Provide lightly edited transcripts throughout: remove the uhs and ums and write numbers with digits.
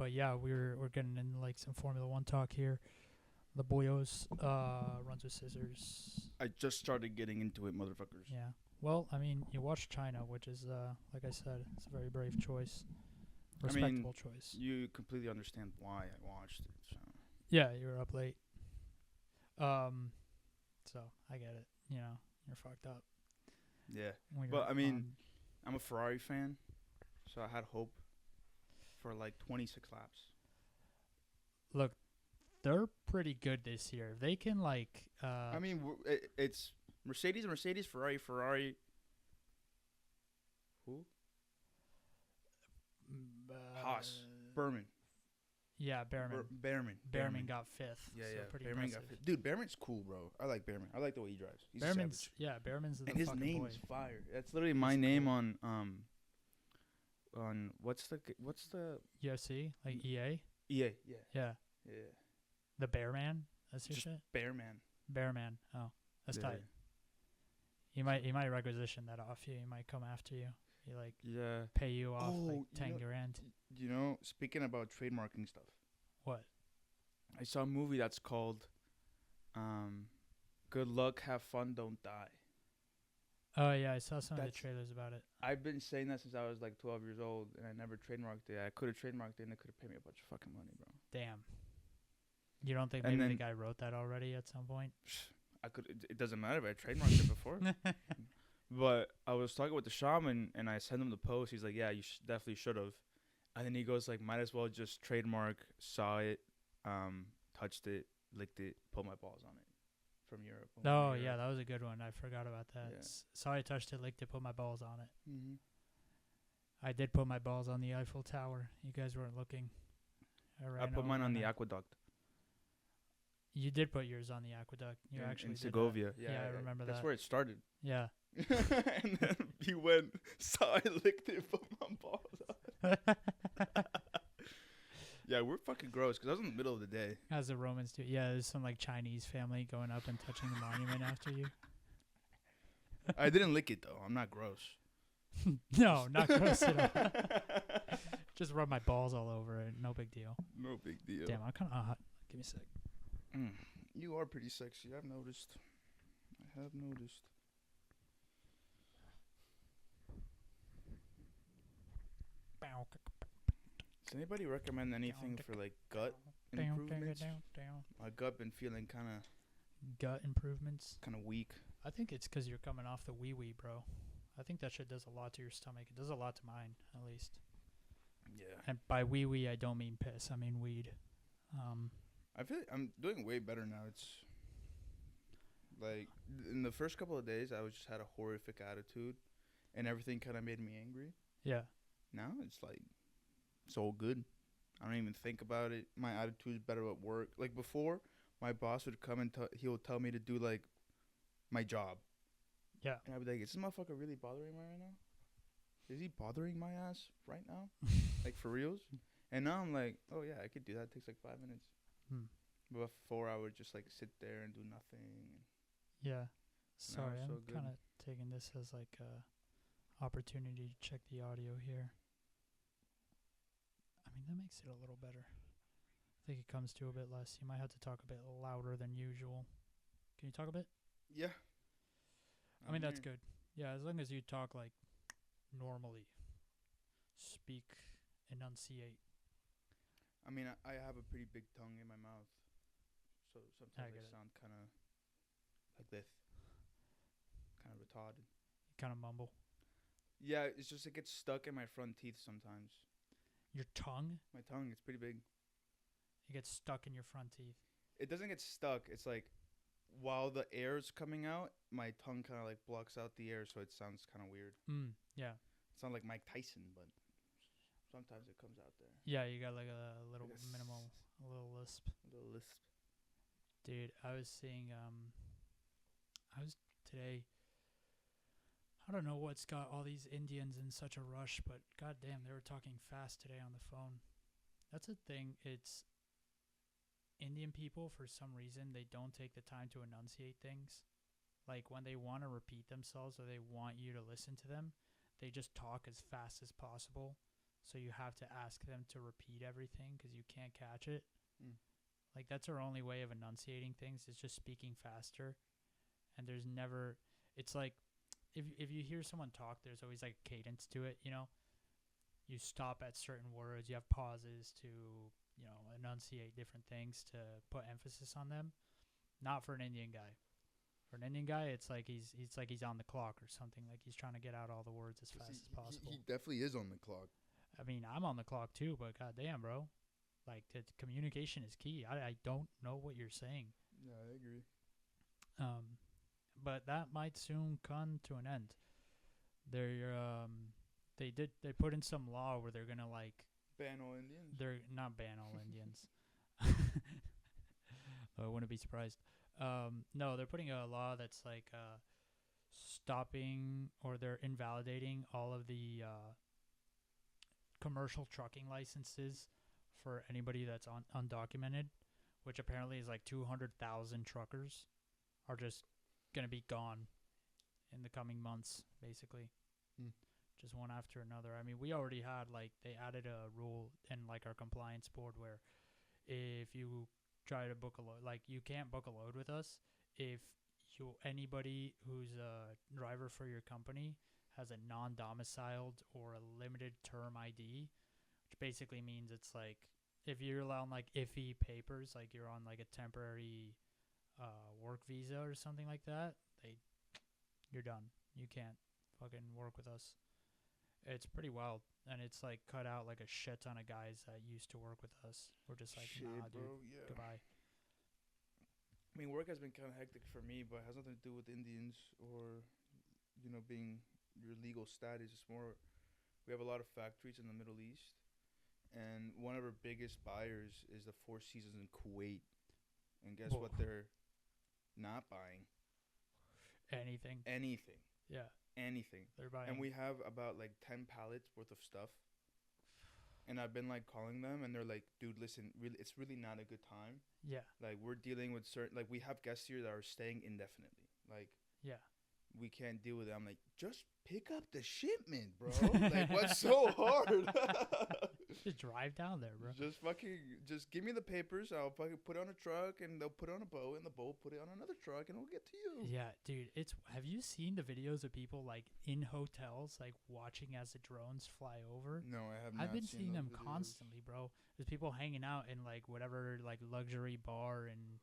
But yeah, we're getting in like some Formula One talk here. The boyos runs with scissors. I just started getting into it, motherfuckers. Yeah. Well, I mean, you watch China, which is like I said, it's a very brave choice, respectable choice. You completely understand why I watched it. So. Yeah, you were up late. So I get it. You know, you're fucked up. Yeah, when but you're I mean, on- I'm a Ferrari fan, so I had hope for like 26 laps. look, they're pretty good this year. They can like. I mean, it's Mercedes, Ferrari. Who? Haas, Berman. Yeah, Behrman. Behrman got fifth. Yeah, so yeah. Pretty Behrman impressive. got fifth. Dude, Behrman's cool, bro. I like Behrman. I like the way he drives. He's Behrman's savage. yeah, Behrman's the And his fucking name boy. is fire. That's literally my He's name cool. on what's the UFC like EA. EA. Yeah. Yeah, Yeah. the Bearman. That's your Just shit. Bearman. Bearman. Oh, that's Yeah. tight. He might requisition that off you. He might come after you. He like Yeah. pay you off like Oh, 10 grand. You know, speaking about trademarking stuff, What? I saw a movie that's called Good Luck, Have Fun, Don't Die. Oh yeah, I saw some of the That's- trailers about it. I've been saying that since I was like 12 years old, and I never trademarked it. I could have trademarked it, and they could have paid me a bunch of fucking money, bro. Damn. You don't think And maybe the then- guy wrote that already at some point? I could. It doesn't matter if I trademarked it before. But I was talking with the shaman, and I sent him the post. He's like, "Yeah, you definitely should have." And then he goes like, "Might as well just trademark." Saw it, touched it, licked it, pulled my balls on it from Europe. Oh yeah, that was a good one. I forgot about that. Yeah. Saw I touched it, licked it, put my balls on it. Mm-hmm. I did put my balls on the Eiffel Tower. You guys weren't looking. I put mine on the aqueduct You did put yours on the aqueduct. You actually in did that. Segovia. Yeah, I remember That's that. where it started. Yeah. And then he went, saw I licked it, put my balls on it. Yeah, we're fucking gross because I was in the middle of the day. As the Romans do. Yeah, there's some like Chinese family going up and touching the monument after you. I didn't lick it though. I'm not gross. No, not gross at all. Just rub my balls all over it. No big deal. No big deal. Damn, I'm kind of hot. Give me a sec. You are pretty sexy. I've noticed. I have noticed. Does anybody recommend anything for like gut improvements? My gut been feeling kind Gut improvements. of weak. I think it's 'cause you're coming off the wee, bro. I think that shit does a lot to your stomach. It does a lot to mine, at least. Yeah. And by wee, I don't mean piss. I mean weed. I feel like I'm doing way better now. It's like in the first couple of days, I was just had a horrific attitude, and everything kind of made me angry. Yeah. Now it's like it's all good. I don't even think about it. My attitude is better at work. Like before, my boss would come and he would tell me to do like my job. Yeah. And I'd be like, "Is this motherfucker really bothering me right now? Is he bothering my ass right now? Like for reals?" And now I'm like, "Oh yeah, I could do that. It takes like 5 minutes." Before I would just like sit there and do nothing. Yeah. Sorry, it's so I'm good. kind of taking this as like a opportunity to check the audio here. I mean, that makes it a little better. I think it comes to a bit less. You might have to talk a bit louder than usual. Can you talk a bit? Yeah. I mean, that's good. Yeah, as long as you talk like normally. Speak, enunciate. I mean, I have a pretty big tongue in my mouth, so sometimes get I it. sound kind of like this, kind of retarded. You kind of mumble. Yeah, it's just it gets stuck in my front teeth sometimes. Your tongue? My tongue, it's pretty big. It gets stuck in your front teeth. It doesn't get stuck. It's like while the air's coming out, my tongue kind of like blocks out the air, so it sounds kind of weird. Yeah. It's not like Mike Tyson, but sometimes it comes out there. Yeah, you got like a little Like a little lisp. A little lisp. Dude, I was seeing, I was today, I don't know what's got all these Indians in such a rush, but goddamn, they were talking fast today on the phone. That's a thing. It's Indian people, for some reason, they don't take the time to enunciate things. Like when they want to repeat themselves or they want you to listen to them, they just talk as fast as possible so you have to ask them to repeat everything because you can't catch it. Mm. Like that's our only way of enunciating things is just speaking faster. And there's never, it's like if you hear someone talk, there's always like a cadence to it. You know, you stop at certain words, you have pauses to enunciate different things to put emphasis on them. Not for an Indian guy. For an Indian guy, it's like he's on the clock or something. Like he's trying to get out all the words as fast as possible. He definitely is on the clock. I mean, I'm on the clock too, but goddamn, bro, like communication is key. I don't know what you're saying. Yeah, I agree. But that might soon come to an end. They put in some law where they're gonna like Ban all Indians. they're not ban all Indians. I wouldn't be surprised. No, they're putting a law that's like stopping or they're invalidating all of the commercial trucking licenses for anybody that's undocumented, which apparently is like 200,000 truckers are just going to be gone in the coming months, basically. Just one after another. I mean, we already had, like, they added a rule in, like, our compliance board where if you try to book a load, like, you can't book a load with us if anybody who's a driver for your company has a non-domiciled or a limited term ID, which basically means it's like if you're allowed like iffy papers, like you're on like a temporary work visa or something like that, you're done. You can't fucking work with us. It's pretty wild, and it's like cut out like a shit ton of guys that used to work with us. We're just like, nah, dude, bro, yeah. goodbye. I mean, work has been kind of hectic for me, but it has nothing to do with Indians or, being your legal status. It's more, we have a lot of factories in the Middle East, and one of our biggest buyers is the Four Seasons in Kuwait. And guess what they're not buying? Anything. Yeah. Anything. They're buying. And we have about like 10 pallets worth of stuff. And I've been like calling them, and they're like, dude, listen, really, it's really not a good time. Yeah. Like, we're dealing with like, we have guests here that are staying indefinitely. Like, yeah. We can't deal with it. I'm like, just pick up the shipment, bro. Like, what's so hard? Just drive down there, bro. Just give me the papers. I'll fucking put it on a truck, and they'll put it on a boat, and the boat put it on another truck, and it'll get to you. Yeah, dude. Have you seen the videos of people like in hotels, like watching as the drones fly over? No, I have not. I've been seen seeing them videos. constantly, bro. There's people hanging out in like whatever like luxury bar in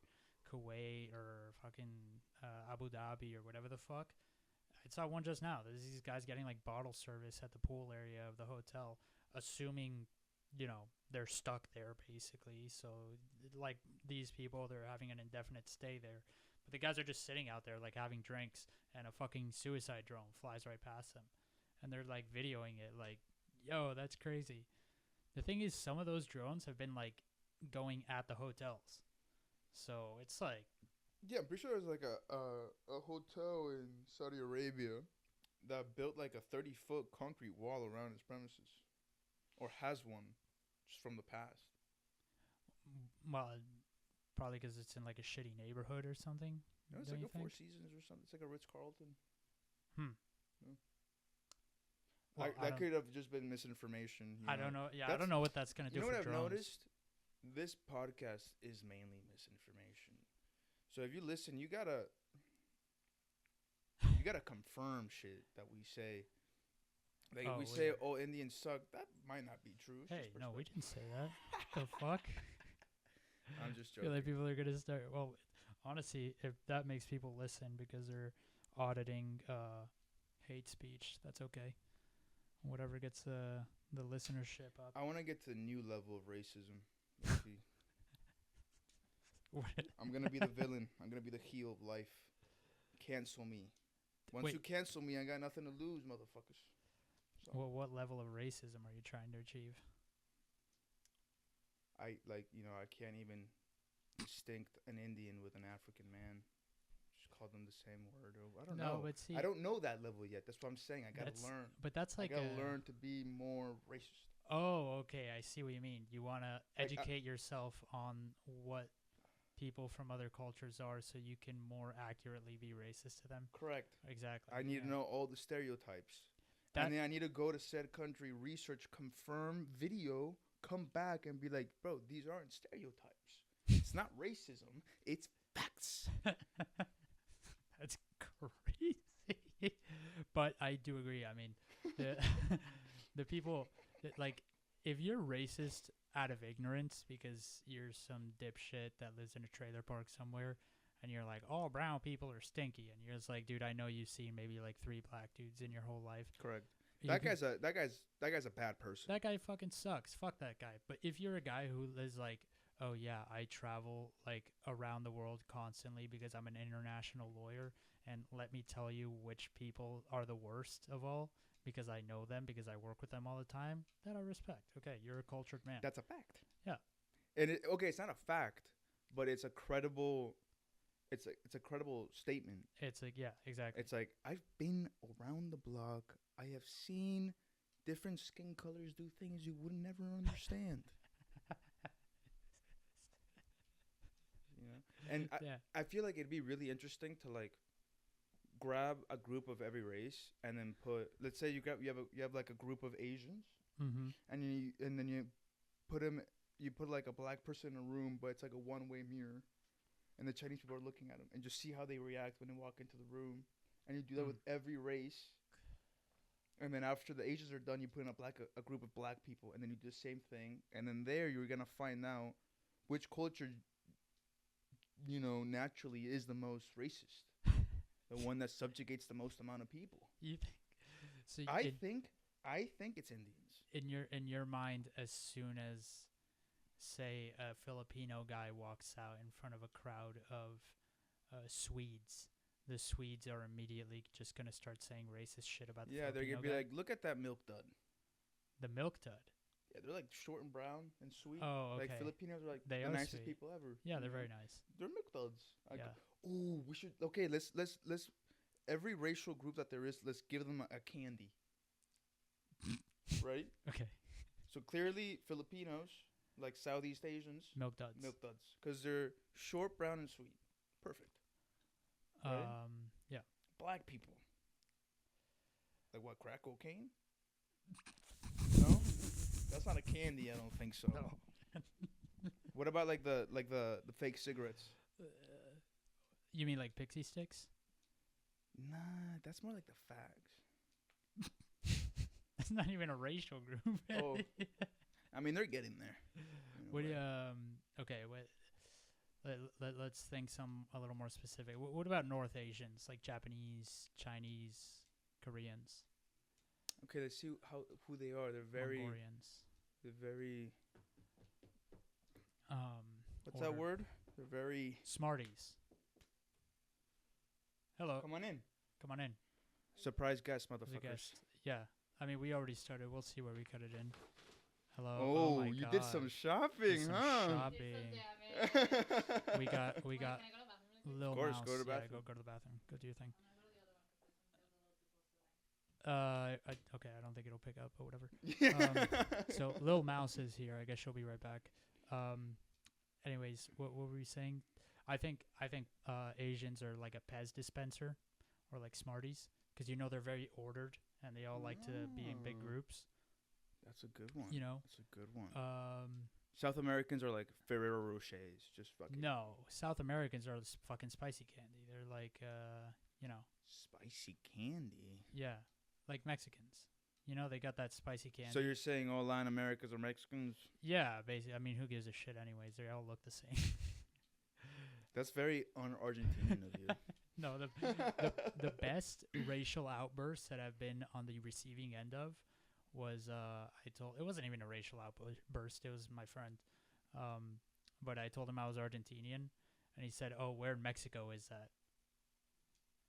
Kuwait or fucking Abu Dhabi or whatever the fuck. I saw one just now. There's these guys getting like bottle service at the pool area of the hotel, assuming, they're stuck there basically. So like these people, they're having an indefinite stay there. But the guys are just sitting out there like having drinks, and a fucking suicide drone flies right past them. And they're like videoing it like, yo, that's crazy. The thing is, some of those drones have been like going at the hotels. So it's like, yeah, I'm pretty sure there's like a hotel in Saudi Arabia that built like a 30-foot concrete wall around its premises, or has one, just from the past. well, probably because it's in like a shitty neighborhood or something. No, it's don't like you a Four think? Seasons or something. It's like a Ritz-Carlton. Well, That could have just been misinformation. I don't know. Yeah, I don't know what that's gonna do You know for what I've drones. noticed? This podcast is mainly misinformation. So if you listen, you gotta confirm shit that we say. Like if we say, "Oh, Indians suck," that might not be true. It's Hey, just no, we perspective. didn't say that. The fuck? I'm just I feel joking. like people are gonna start. Well, honestly, if that makes people listen because they're auditing hate speech, that's okay. Whatever gets the listenership up. I want to get to a new level of racism. Let's see. I'm gonna be the villain. I'm gonna be the heel of life. Cancel me. Once Wait. you cancel me, I got nothing to lose, motherfuckers. So Well, what level of racism are you trying to achieve? I can't even distinct an Indian with an African man. Just call them the same word. Or I don't know. But see, I don't know that level yet. That's what I'm saying. I gotta That's learn. But that's like I gotta learn to be more racist. Oh, okay. I see what you mean. You want to educate yourself on what people from other cultures are so you can more accurately be racist to them. Correct. Exactly. I need to know all the stereotypes. and then I need to go to said country, research, confirm video, come back and be like, bro, these aren't stereotypes. It's not racism. It's facts. That's crazy. But I do agree. I mean, the the people like if you're racist out of ignorance because you're some dipshit that lives in a trailer park somewhere and you're like, "Oh, brown people are stinky." And you're just like, "Dude, I know you've seen maybe like 3 black dudes in your whole life." Correct. You That can- guy's a bad person. That guy fucking sucks. Fuck that guy. But if you're a guy who is like, "Oh yeah, I travel like around the world constantly because I'm an international lawyer and let me tell you which people are the worst of all because I know them because I work with them all the time." That I respect. Okay, you're a cultured man. That's a fact. Yeah. And it's not a fact, but it's a credible. It's a credible statement. It's like, yeah, exactly. It's like, I've been around the block. I have seen different skin colors do things you would never understand. You know? And yeah. I feel like it'd be really interesting to like grab a group of every race and then put, let's say you have like a group of Asians, Mm-hmm. and then you put like a black person in a room, but it's like a one-way mirror, and the Chinese people are looking at them and just see how they react when they walk into the room, and you do that with every race. And then after the Asians are done, you put in a group of black people, and then you do the same thing, and then there you're gonna find out which culture, naturally is the most racist, the one that subjugates the most amount of people. You think? So I think it's Indians. in your mind, as soon as say a Filipino guy walks out in front of a crowd of Swedes, the Swedes are immediately just gonna start saying racist shit about the Yeah, they're Filipino gonna be guy? like, look at that milk dud. The milk dud. Yeah, they're like short and brown and sweet. Oh, okay. Like Filipinos are like They the are nicest sweet. people ever. Yeah, they're you know? very nice. They're milk duds. Yeah. Oh, we should. Okay, let's every racial group that there is, let's give them a candy. Right. Okay. So clearly, Filipinos, like Southeast Asians, Milk duds. because they're short, brown, and sweet. Perfect. right? Yeah. Black people. Like what? Crack cocaine? No, that's not a candy. I don't think so. No. What about like the fake cigarettes? You mean like pixie sticks? Nah, that's more like the fags. That's not even a racial group. Oh, I mean they're getting there. What do you, okay, let's think a little more specific. What about North Asians, like Japanese, Chinese, Koreans, Okay, let's see who they are. They're very. Mongolians? They're very. What's that order. word? They're very. Smarties. Hello. Come on in. Come on in. Surprise guest, There's a motherfuckers. guest. Yeah. I mean, we already started. We'll see where we cut it in. Hello. Oh, my you God. did some shopping, Some huh? shopping. We got Can I go to the bathroom? Lil Of course, Mouse. go to the Yeah, bathroom. go to the bathroom. Go do your thing. I'm gonna go to the other one because there's Okay, I don't think it'll pick up, but whatever. So Lil Mouse is here. I guess she'll be right back. Anyways, what were we saying? I think Asians are like a Pez dispenser, or like Smarties, because they're very ordered and they all like to be in big Oh. groups. That's a good one. That's a good one. South Americans are like Ferrero Rochers, just fucking No, South Americans are fucking spicy candy. They're like spicy candy. yeah, like Mexicans. They got that spicy candy. So you're saying all Latin Americans are Mexicans? Yeah, basically. I mean, who gives a shit anyways? They all look the same. That's very un-Argentinian of you. No, the best racial outburst that I've been on the receiving end of was it wasn't even a racial outburst. It was my friend, but I told him I was Argentinian, and he said, "Oh, where in Mexico is that?"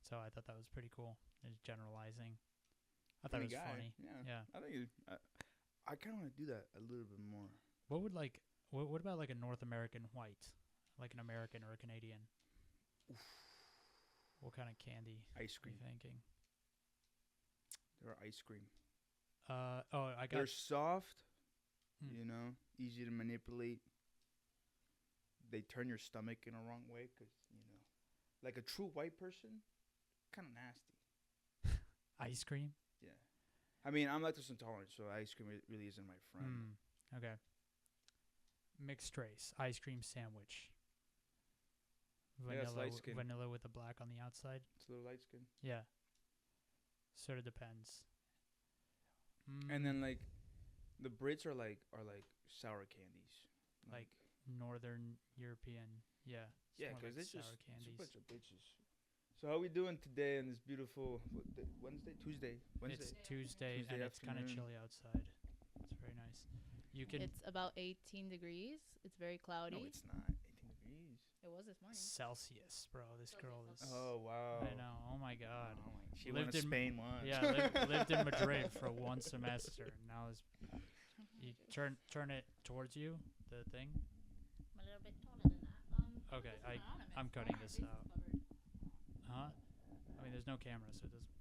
So I thought that was pretty cool. Just generalizing. I thought it was funny. Yeah. I think I kind of want to do that a little bit more. What would what about like a North American white, like an American or a Canadian? What kind of candy Ice are you cream. thinking? They're ice cream. I got. They're soft, Hmm. easy to manipulate. They turn your stomach in a wrong way because, like a true white person, kind of nasty. Ice cream? Yeah. I mean, I'm lactose intolerant, so ice cream really isn't my friend. Okay. Mixed race ice cream sandwich. Yeah, it's light skin. Vanilla with the black on the outside. It's a little light skin. Yeah. Sort of depends. And then like, the Brits are like sour candies. Like Northern European. Yeah. Yeah, more because like it's just sour it's a candies. bunch of bitches. So how we doing today on this beautiful Tuesday? It's Tuesday and it's kind of afternoon. chilly outside. It's very nice. You can It's about 18 degrees. It's very cloudy. No, it's not. 18 degrees. It was this morning. Celsius, bro. This girl is. Oh wow. I know. Oh my God. Oh, my. She Lived went to in- Spain once. Yeah, lived in Madrid for 1 semester. And now is you turn it towards you. The thing. I'm a little bit taller than that. Okay, I'm cutting this out. Huh? I mean, there's no camera, so it doesn't.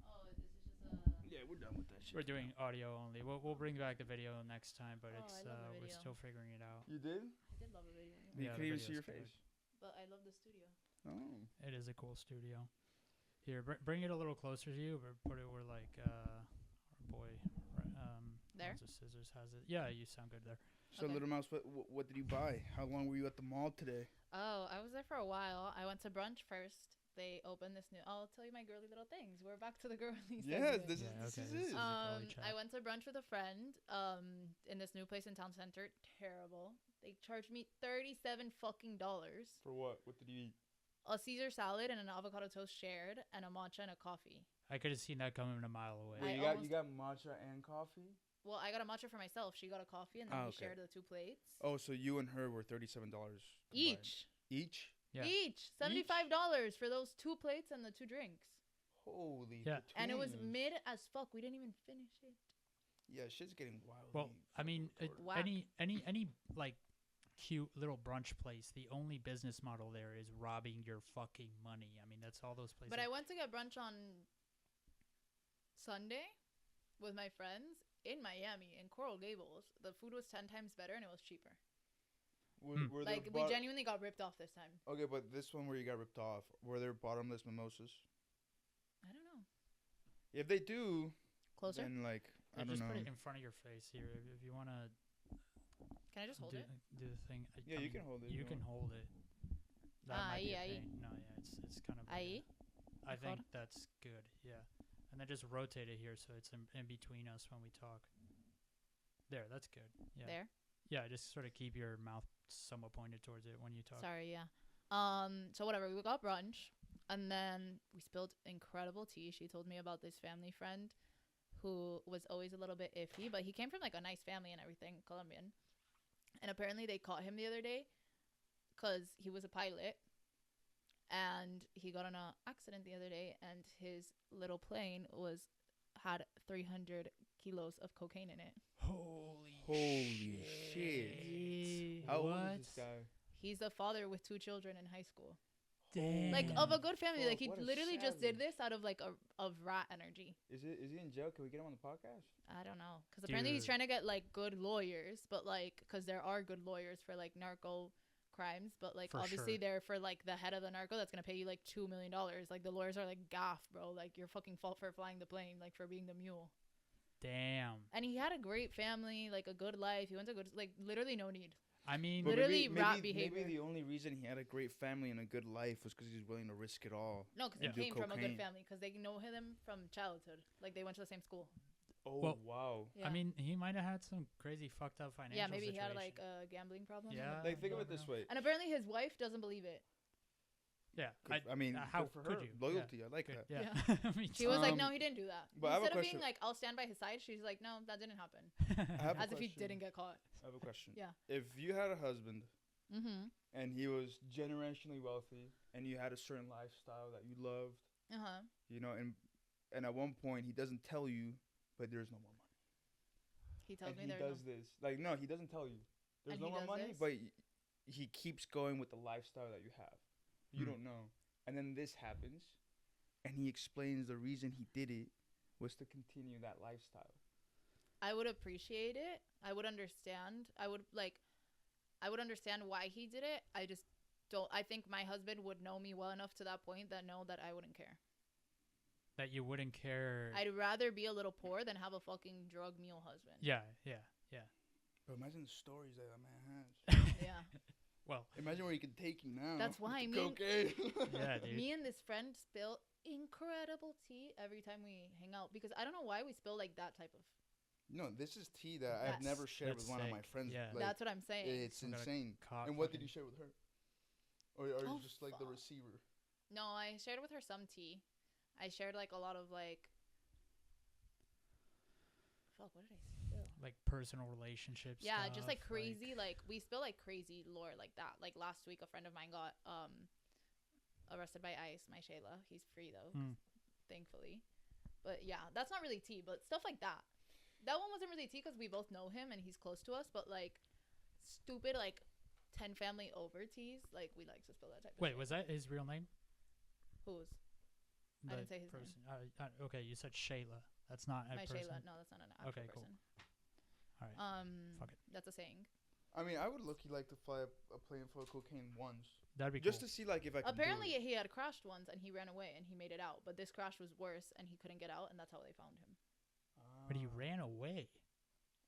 Oh, this is just a. Yeah, we're done with that shit. We're doing audio only. We'll bring back the video next time, but Oh, it's I love the we're video. still figuring it out. You did? I did love a video, You Yeah, couldn't the even see your video's face. but I love the studio. Oh. It is a cool studio. Here, bring it a little closer to you, but put it where like our boy There? Lots of Scissors has it. Yeah, you sound good there. So, Okay. Little Mouse, what did you buy? How long were you at the mall today? Oh, I was there for a while. I went to brunch first. They opened this new. I'll tell you my girly little things. We're back to the girly Yes, segment. this Yeah, is okay, this is it. a girly chat. I went to brunch with a friend in this new place in town center. Terrible. They charged me $37 fucking dollars. For what? What did you eat? A Caesar salad and an avocado toast shared, and a matcha and a coffee. I could have seen that coming a mile away. I Wait, almost- you got matcha and coffee? Well, I got a matcha for myself. She got a coffee, and then Ah, we okay. shared the 2 plates. Oh, so you and her were $37 Each. Each? Yeah. Each. $75 for those 2 plates and the 2 drinks. Holy. Yeah. And it was potatoes. mid as fuck. We didn't even finish it. Yeah, shit's getting wild. Well, I mean, Whack. any like cute little brunch place. The only business model there is robbing your fucking money. I mean, that's all those places. But I went to get brunch on Sunday with my friends in Miami, in Coral Gables. The food was 10 times better, and it was cheaper. were there Like, we genuinely got ripped off this time. Okay, but this one where you got ripped off, were there bottomless mimosas? I don't know. If they do, Closer? then like I Yeah, don't just know. put it in front of your face here. If you want to Can I just hold do, it? do the thing. Yeah, you can hold it if You you can want. hold it. That Ah, might be a aye, aye. pain. No, yeah, it's kind of. Aye? I think Record? that's good. Yeah, and then just rotate it here so it's in between us when we talk. There, that's good. Yeah. There? Yeah, just sort of keep your mouth somewhat pointed towards it when you talk. Sorry, yeah. So whatever, we got brunch, and then we spilled incredible tea. She told me about this family friend who was always a little bit iffy, but he came from like a nice family and everything, Colombian. And apparently they caught him the other day because he was a pilot, and he got in an accident the other day, and his little plane had 300 kilos of cocaine in it. Holy shit. How old is this guy? He's a father with 2 children in high school. Damn. Like, of a good family. Like, he Fuck, what a literally just did savage. this out of, like, of rat energy. Is he in jail? Can we get him on the podcast? I don't know. Because apparently he's Dude. trying to get, like, good lawyers. But, like, because there are good lawyers for, like, narco crimes. But, like, For obviously sure. they're for, like, the head of the narco that's going to pay you, like, $2 million. Like, the lawyers are, like, gaff, bro. Like, your fucking fault for flying the plane. Like, for being the mule. Damn. And he had a great family, like, a good life. He went to good, like, literally no need. I mean, But Literally rat maybe behavior. the only reason he had a great family and a good life was because he was willing to risk it all. No, because Yeah. he came Do from a good cocaine. family. Because they know him from childhood. Like, they went to the same school. Oh Well, wow. Yeah. I mean, he might have had some crazy fucked up financial. Yeah, maybe he had, situation. like, a gambling problem. Yeah. Like think of don't it this know. way. And apparently his wife doesn't believe it. Yeah. I mean, how good for could her. you? Loyalty, I like Good, that. Yeah. I mean, She was like, Um, no, he didn't do that. but I have a Instead of being question. like, I'll stand by his side, she's like, no, that didn't happen. I have a As if he question. didn't get caught. I have a question. Yeah. If you had a husband Mm-hmm. and he was generationally wealthy and you had a certain lifestyle that you loved, Uh-huh. you know, and at one point he doesn't tell you, but there's no more money. He tells And me he there's does this. Like, no, he doesn't tell you. There's And no he more does money, this? but he keeps going with the lifestyle that you have. You Hmm. don't know. And then this happens, and he explains the reason he did it was to continue that lifestyle. I would appreciate it. I would understand. I would understand why he did it. I just don't. I think my husband would know me well enough to that point that know that I wouldn't care. that you wouldn't care. I'd rather be a little poor than have a fucking drug mule husband. Yeah. But imagine the stories that man has. Yeah. Well, Imagine where he could take you now. That's why with me and- cocaine. yeah, dude. Me and this friend spill incredible tea every time we hang out because I don't know why we spill like that type of. No, this is tea that I've That's- never shared with That's one of my sick, friends. yeah. Like, That's what I'm saying. it's Some kinda insane. cock And what did fucking- you share with her? Or are Oh, you just like the fuck. receiver? No, I shared with her some tea. I shared like a lot of like. Fuck, what did I spill? Like personal relationships. Yeah, just like crazy. Like we spill like crazy lore like that. Like last week, a friend of mine got arrested by ICE. My Shayla, he's free though, thankfully. But yeah, that's not really tea, but stuff like that. That one wasn't really tea because we both know him and he's close to us. But like stupid like 10 family over teas, like we like to spill that type of Wait, shit. was that his real name? Who's I didn't say his name. Okay, you said Shayla. That's not a my person. Shayla? No, that's not an actual Okay, cool. person. All right. Fuck it. That's a saying. I mean, I would look like to fly a plane full of cocaine once, That'd be just cool. to see like if I could Apparently, do it. he had crashed once and he ran away and he made it out. But this crash was worse and he couldn't get out, and that's how they found him. But he Ah. ran away.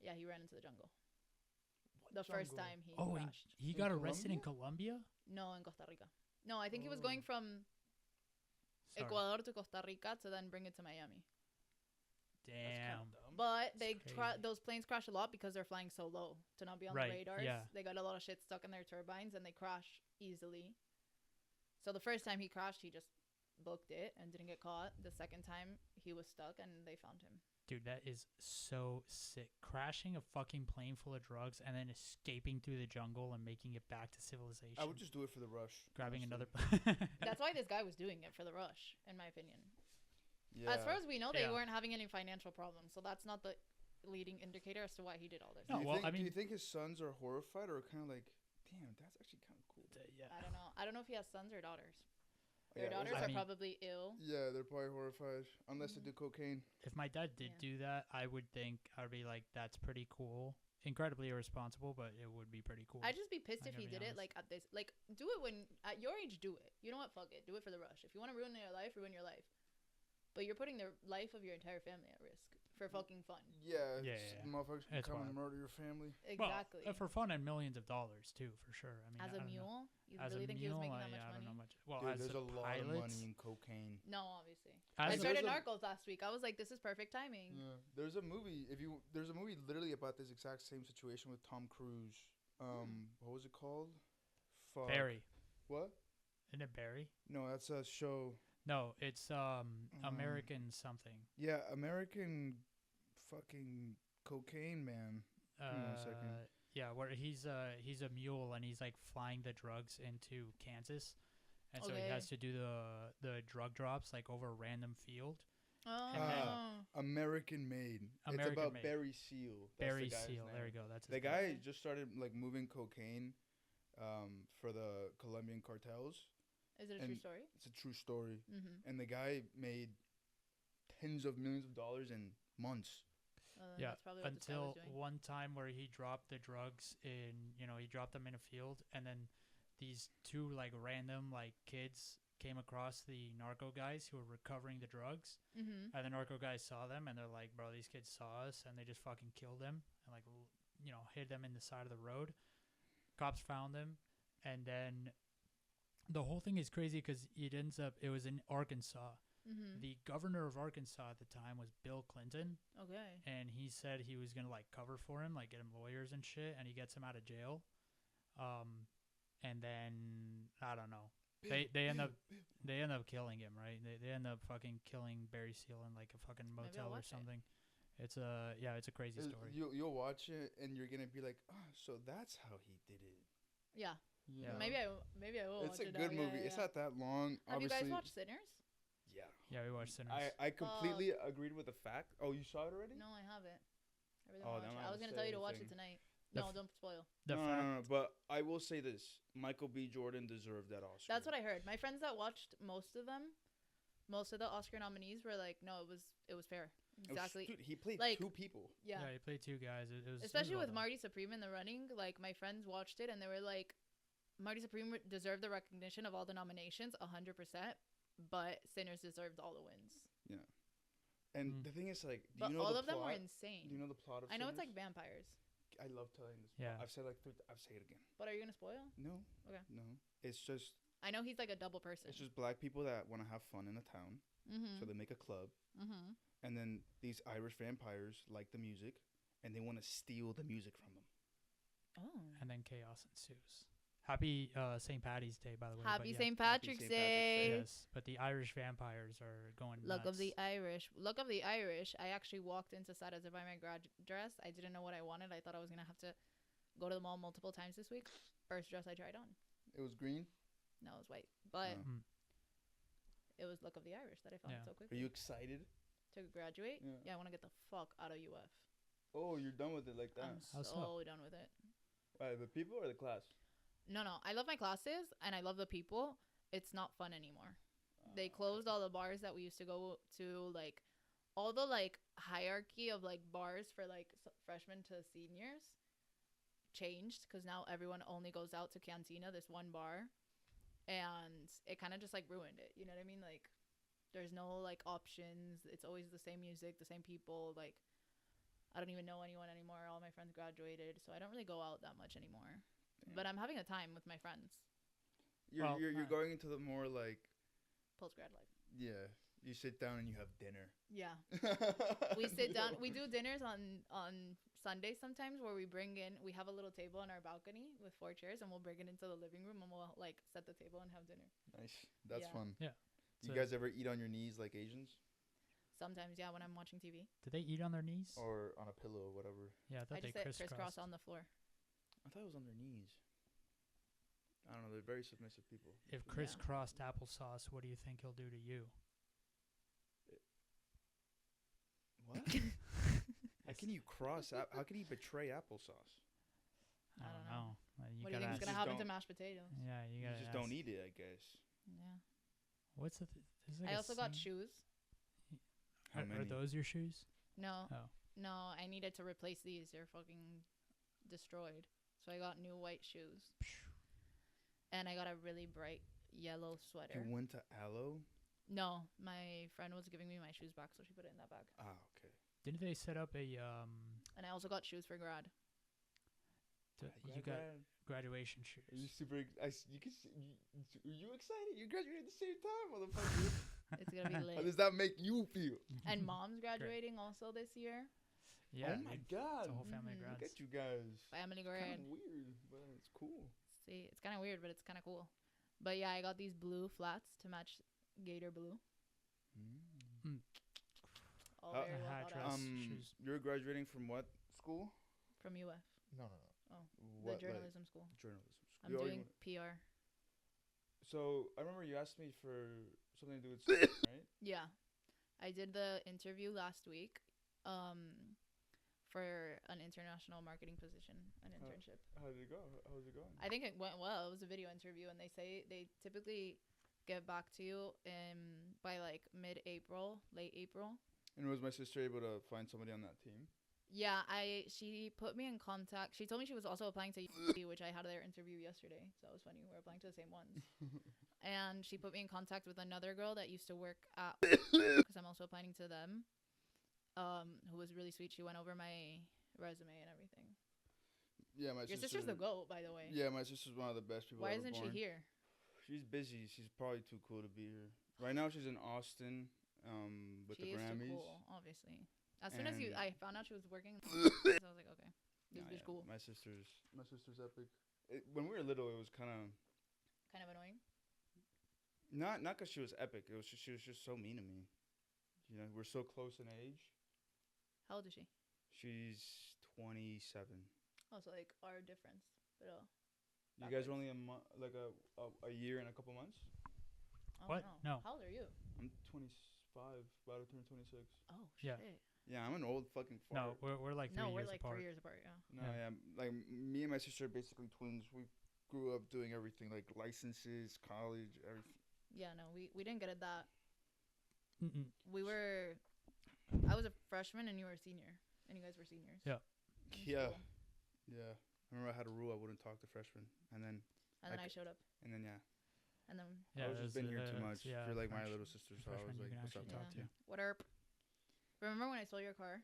Yeah, he ran into the jungle. What The first jungle? time he Oh, crashed. he In got arrested in Colombia? No, in Costa Rica. No, I think he was going Oh. from Sorry. Ecuador to Costa Rica to then bring it to Miami. Damn. But they That's crazy. those planes crash a lot because they're flying so low to not be on Right, the radars. yeah. They got a lot of shit stuck in their turbines and they crash easily. So the first time he crashed, he just booked it and didn't get caught. The second time, he was stuck and they found him. Dude, that is so sick. Crashing a fucking plane full of drugs and then escaping through the jungle and making it back to civilization. I would just do it for the rush. grabbing honestly. another. That's why this guy was doing it for the rush, in my opinion. Yeah. As far as we know, they Yeah. weren't having any financial problems, so that's not the leading indicator as to why he did all this. No, do you well, think, I do you mean- think his sons are horrified or kind of like, damn, that's actually kind of cool? Yeah. I don't know. I don't know if he has sons or daughters. Yeah, Their those daughters I are mean- probably ill. Yeah, they're probably horrified unless Mhm. they do cocaine. If my dad did Yeah. do that, I would think I would be like, "That's pretty cool." Incredibly irresponsible, but it would be pretty cool. I'd just be pissed I if he gotta be did it honest. like at this. Like, do it when at your age. Do it. You know what? Fuck it. Do it for the rush. If you want to ruin your life, ruin your life. But you're putting the life of your entire family at risk for fucking fun. Yeah, Yeah, it's- yeah. motherfuckers can It's come and wild. murder your family. Exactly. Well, for fun and millions of dollars too, for sure. I mean, As I a don't know. mule, you As really a think mule, he was making that I much don't know money? much. Well, Dude, as there's a a lot pilot, of money in cocaine. No, obviously. As I a- started There's a- Narcos last week. I was like, this is perfect timing. Yeah, there's a movie. There's a movie literally about this exact same situation with Tom Cruise. What was it called? Fuck. Barry. What? Isn't it Barry? No, that's a show. No, it's American something. Yeah, American fucking cocaine man. me 1 second. Yeah, where he's a mule and he's like flying the drugs into Kansas, and so he Okay. has to do the drug drops like over a random field. Oh. And then- American Made. American it's about Made. Barry Seal. That's Barry the guy's Seal. There name. we go. That's his The name. guy Okay. just started like moving cocaine, for the Colombian cartels. Is it a true and- story? It's a true story. Mm-hmm. And the guy made tens of millions of dollars in months. Yeah, That's probably what this guy until was doing. one time where he dropped the drugs in, he dropped them in a field, and then these two like random like kids came across the narco guys who were recovering the drugs, Mm-hmm. and the narco guys saw them, and they're like, "Bro, these kids saw us," and they just fucking killed them and like hid them in the side of the road. Cops found them, and then the whole thing is crazy because it was in Arkansas. Mm-hmm. The governor of Arkansas at the time was Bill Clinton. Okay. And he said he was gonna like cover for him, like get him lawyers and shit, and he gets him out of jail. And then I don't know. They end up killing him, right? They end up fucking killing Barry Seal in like a fucking Maybe I'll motel or watch it. something. It's a crazy story. You'll watch it and you're gonna be like, oh, so that's how he did it. Yeah. Yeah. Maybe I will. It's watch a it now. good Yeah, movie. yeah, It's yeah. not that long. Have you obviously. guys watched Sinners? Yeah. Yeah, we watched Sinners. I completely agreed with the fact. Oh, you saw it already? No, I haven't. I really Oh, want to then watch it. I I was haven't gonna said tell you to watch it anything. tonight. The No, f- don't spoil. the no, fact, no, no, but I will say this: Michael B. Jordan deserved that Oscar. That's what I heard. My friends that watched most of the Oscar nominees were like, no, it was fair. It was- Exactly. dude, he played Like, two people. Yeah. he played two guys. It was Especially well with done. Marty Supreme in the running, like my friends watched it and they were like, Marty Supreme deserved the recognition of all the nominations, 100%, but Sinners deserved all the wins. And Mm. the thing is, like, do But you know all the of them were plot? insane. Do you know the plot of I know it's Sinners? like vampires. I love telling this. Yeah. I've said like I've said it again. But are you gonna spoil? No. Okay. No. It's just I know he's like a double person. black people that want to have fun in a town, Mm-hmm. so they make a club, Mm-hmm. and then these Irish vampires like the music, and they want to steal the music from them. Oh. And then chaos ensues. Happy St. Patty's Day, by the way. but Happy yeah. St. Patrick's St. Patrick's Day. Day. Yes, but the Irish vampires are going Luck nuts. of the Irish. Luck of the Irish. I actually walked into Sada to buy my grad dress. I didn't know what I wanted. I thought I was gonna have to go to the mall multiple times this week. First dress I tried on. It was green. No, it was white. But Oh. Mm. it was Luck of the Irish that I found Yeah. so Are quickly. you excited? To graduate? Yeah. Yeah, I want to get the fuck out of UF. Oh, you're done with it like that. I'm How so so? done with it. The people or the class? No. I love my classes and I love the people. It's not fun anymore. They closed all the bars that we used to go to, like all the like hierarchy of like bars for like freshmen to seniors changed because now everyone only goes out to Cantina, this one bar, and it kind of just like ruined it. You know what I mean? Like there's no like options. It's always the same music, the same people. Like I don't even know anyone anymore. All my friends graduated, so I don't really go out that much anymore. But I'm having a time with my friends. Well, You're going into the more like Post grad life. yeah. You sit down and you have dinner. Yeah. We sit down. We do dinners on Sundays sometimes where we have a little table on our balcony with 4 chairs and we'll bring it into the living room and we'll like set the table and have dinner. Nice. That's Yeah. fun. Yeah. You So- guys ever eat on your knees like Asians, Sometimes, yeah, when I'm watching TV. Did they eat on their knees? or on a pillow or whatever? Yeah, I thought I they just sit crisscross on the floor. I thought it was on their knees. I don't know. They're very submissive people. If crisscrossed applesauce, what do you think he'll do to you? What? How can you how can you betray applesauce? I I don't don't know. What do you think is ask- gonna just happen to don't- mashed potatoes? Yeah, you You gotta just ask. don't eat it, I guess. Yeah. What's the? There's like I a also got saying- shoes. How Are many? those your shoes? No, Oh, no, I needed to replace these. They're fucking destroyed. So I got new white shoes. And I got a really bright yellow sweater. You went to Aloe? No, my friend was giving me my shoes back, so she put it in that bag. Ah, okay. didn't they set up a And I also got shoes for grad. you got graduation shoes? Are you super? You can. Are you excited? You graduated at the same time, motherfucker. It's gonna be How lit. does that make you feel? And mom's graduating also this year. Yeah, oh my dude, god. it's a whole family Mhm. grads. Look at you guys. Family It's grad. kind of weird, but it's cool. See, it's kind of weird, but it's kind of cool. But yeah, I got these blue flats to match Gator blue. All How- very well hat thought dress. out. Shoes. You're graduating from what school? From UF, No. Oh, What, the journalism school. journalism school. I'm You're doing already- PR. So I remember you asked me for something to do with sports, right? Yeah, I did the interview last week, for an international marketing position, an Oh. internship. How did it go? How was it going? I think it went well. It was a video interview, and they say they typically get back to you by like mid-April, late April. And was my sister able to find somebody on that team? Yeah, she put me in contact. She told me she was also applying to UC, which I had their interview yesterday. So that was funny. We're applying to the same ones. And she put me in contact with another girl that used to work at, because I'm also applying to them, who was really sweet. She went over my resume and everything. Yeah, my Your sister. sister's the GOAT, by the way. Yeah, my sister's one of the best people. Why ever isn't she born. here? She's busy. She's probably too cool to be here. Right now, she's in Austin, with She the is Grammys. too cool, obviously. As soon as And- I found out she was working, so I was like, okay, this Nah, bitch yeah, cool. My sister's epic. When we were little, it was kind of Kind of annoying. not because she was epic. It was just, she was just so mean to me. You know, we're so close in age. How old is she? She's 27. Oh, so like our difference, but You guys Backwards. are only a year and a couple months. oh, What? No. How old are you? I'm 25, about to turn 26. Oh Yeah. shit. Yeah, I'm an old fucking fart. No, we're like 3 No, years we're like apart. 3 years apart. Yeah. No, yeah. Like me and my sister are basically twins. We grew up doing everything, like licenses, college, everything. Yeah. No, we didn't get it that. Mm-mm. I was a freshman and you were a senior, and you guys were seniors. Yeah. in Yeah. school. Yeah. I remember I had a rule I wouldn't talk to freshmen, and then And then I I showed up. yeah. And then I was just been here too much. Yeah, You're like my French little sister, so I freshman was you like, can what's up, actually man? talk to. what up? Remember when I stole your car?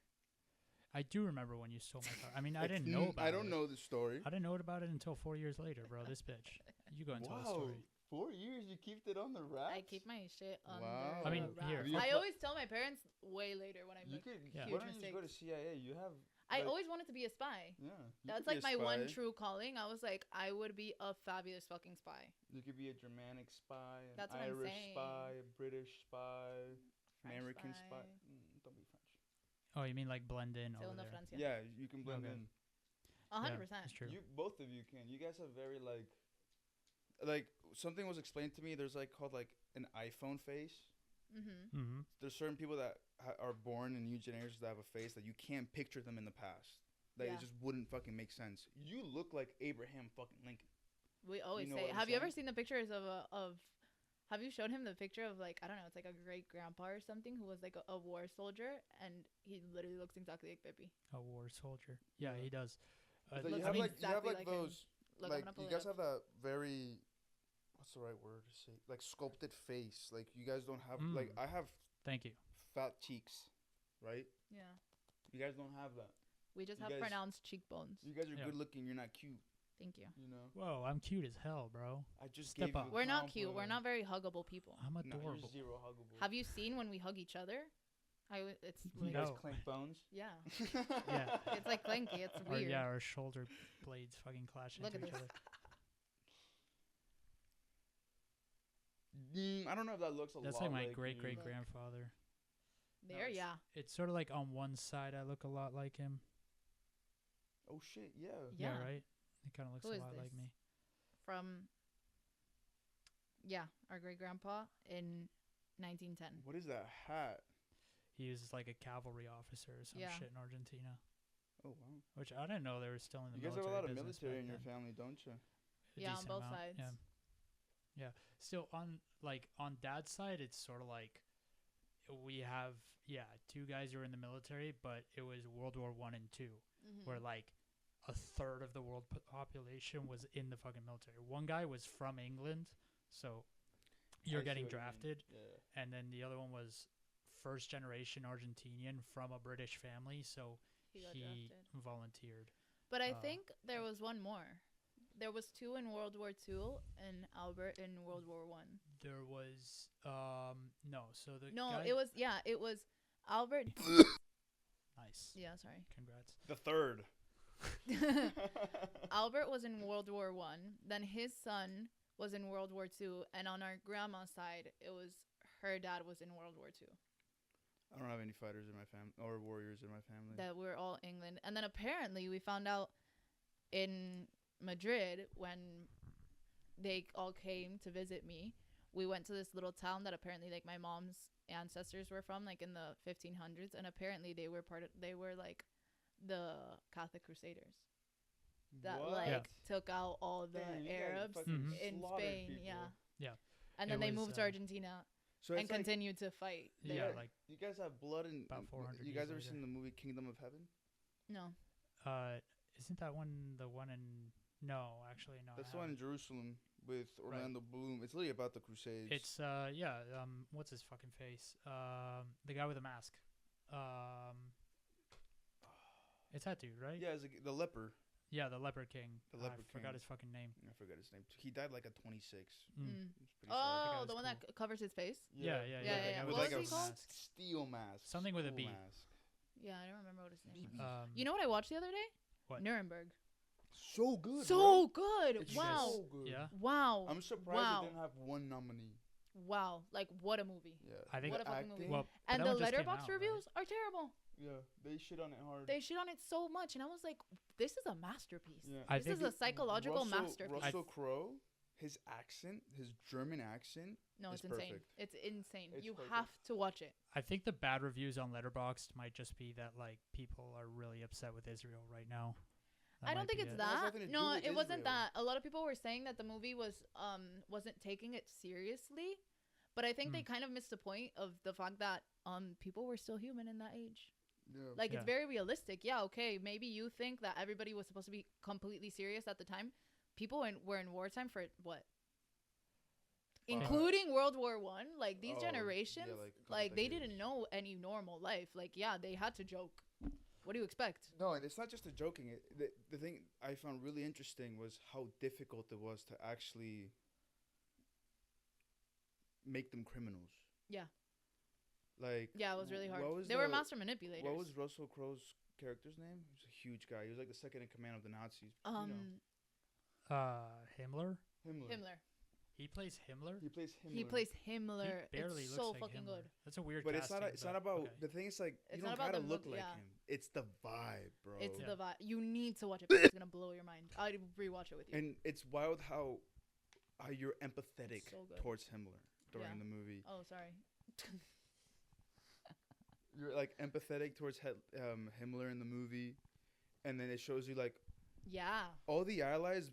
I do remember when you stole my car. I mean, I Like, didn't know about it. I don't know the story. I didn't know about it until 4 years later, bro. This bitch. You go and tell the story. 4 years you kept it on the wraps. I keep my shit under Wow. I mean, the here. wraps. I always tell my parents way later when I You make could. Yeah. Why huge don't you just go to mistakes. CIA? You have. I like- always wanted to be a spy. Yeah. you That's could be like a my one spy. true calling. I was like, I would be a fabulous fucking spy. You could be a Germanic spy, an That's what I'm Irish saying. spy, a British spy, French American spy. spy. Don't be French. Oh, you mean like blend in over Segunda there? Francia. Yeah, you can blend Okay. in. 100%. That's true. You both of you can. You guys have very like something was explained to me. There's like called like an iPhone face. Mm-hmm. Mm-hmm. There's certain people that are born in new generations that have a face that you can't picture them in the past. That Yeah. it just wouldn't fucking make sense. You look like Abraham fucking Lincoln. We always know say, what I'm have you ever saying? seen the pictures of have you shown him the picture of like, I don't know, it's like a great grandpa or something who was like a war soldier and he literally looks exactly like Bippy. A war soldier. Yeah, Yeah. he does. It's like looks you have I mean, like exactly like him. those Look, like I'm gonna pull you it guys up. have that very what's the right word to say? Like sculpted face. Like you guys don't have like I have thank you. fat cheeks, right? Yeah. You guys don't have that. We just You have guys- pronounced cheekbones. You guys are Yeah. good looking. You're not cute. Thank you. You know. Whoa, I'm cute as hell, bro. I just Step gave up. you a We're not cute. We're compliment. not very huggable people. I'm No, adorable. you're zero huggable. Have you seen when we hug each other? It's You like, guys No. clank bones? yeah. Yeah. It's like clanky. It's Or, weird. yeah, our shoulder blades fucking clash Look into at each this. other. I don't know if that looks a That's lot like my you. great great grandfather. There, Nice. yeah. It's sort of like on one side I look a lot like him. Oh shit! Yeah. Yeah. right. It kind of looks Who a is lot like this? me. From, yeah, our great grandpa in 1910. What is that hat? He was like a cavalry officer or some Yeah. shit in Argentina, Oh wow. which I didn't know they were still in the You guys have a military lot of business military back in your then. family, don't you? A Yeah, on decent both amount, sides. Yeah. Yeah. Still on dad's side, it's sort of like we have two guys who are in the military, but it was World War 1 and 2, Mm-hmm. where like a third of the world population was in the fucking military. One guy was from England, so you're I see getting what you mean. drafted, Yeah. and then the other one was first generation Argentinian from a British family, so He got he drafted. volunteered. But I uh, think there was one more. There was two in World War II and Albert in World War One. There was no, so the No, guy, it was Albert. nice. Yeah, sorry. Congrats. The third. Albert was in World War One. Then his son was in World War Two, and on our grandma's side, it was her dad was in World War Two. I don't have any fighters in my family or warriors in my family. That we're all England, and then apparently we found out in Madrid when they all came to visit me. We went to this little town that apparently like my mom's ancestors were from, like in the 1500s, and apparently they were like the Catholic Crusaders that What? like Yeah. took out all the Damn, you guys Arabs fucking Mhm. in slaughtered Spain, people. yeah. Yeah. And It then they was, moved to Argentina So and it's like, continued to fight. Yeah, there. like you guys have blood in. About 400 You guys years ever later. seen the movie Kingdom of Heaven? No, isn't that one the one in no, actually no. That's I the one in haven't. Jerusalem with Orlando Bloom. It's literally about the Crusades. It's what's his fucking face? The guy with the mask. It's that dude, right? yeah, it's like the leper. Yeah, the Leper King. The Leper I forgot King. his fucking name. I forgot his name. He died like at 26. Mm. Mm. It's pretty Oh, was the one cool. that covers his face. Yeah, sad. yeah, yeah, the yeah. guy With What like was a he called? steel mask. Something with a Steel B. mask. Yeah, I don't remember what his name was. BB. You know what I watched the other day? What? Nuremberg. So good. So good. It's Wow. so good. Yeah, Wow. I'm surprised Wow. it didn't have one nominee. Wow. Like, what a movie. Yeah. I think- What a The fucking movie. acting, well, but And that the one just came letterbox out, right? reviews are terrible. yeah, they shit on it hard. They shit on it so much. And I was like, this is a masterpiece. yeah. I This think is a psychological masterpiece. Russell Crowe, his accent, his German accent. No, It's it's insane. perfect. It's insane. It's You perfect. have to watch it. I think the bad reviews on Letterboxd might just be that like people are really upset with Israel right now. That I don't might think be it's it. That has that. nothing to do No, with it wasn't Israel. that. A lot of people were saying that the movie wasn't taking it seriously, but I think they kind of missed the point of the fact that people were still human in that age. Yeah. Like Yeah. it's very realistic. Yeah, okay, maybe you think that everybody was supposed to be completely serious at the time. People were in wartime for what? including World War One. Like these Oh, yeah, generations, like, a couple like they decades. didn't know any normal life. Like yeah, they had to joke. What do you expect? No, and it's not just the joking. The thing I found really interesting was how difficult it was to actually make them criminals. Yeah. Like Yeah, it was really hard. what was They were the- master manipulators. What was Russell Crowe's character's name? He was a huge guy. He was like the second in command of the Nazis. You know. Himmler. Himmler. He plays Himmler. He plays Himmler. He plays Himmler. He barely It's looks so like fucking Himmler. good. That's a weird. But casting, it's not about okay. the thing. It's like It's you not don't about gotta the look look, like yeah. him. It's the vibe, bro. It's Yeah. the vibe. You need to watch it. Because it's gonna blow your mind. I'd rewatch it with you. And it's wild how you're empathetic so good. towards Himmler during Yeah. the movie. Oh, sorry. You're like empathetic towards Himmler in the movie, and then it shows you like Yeah. all the allies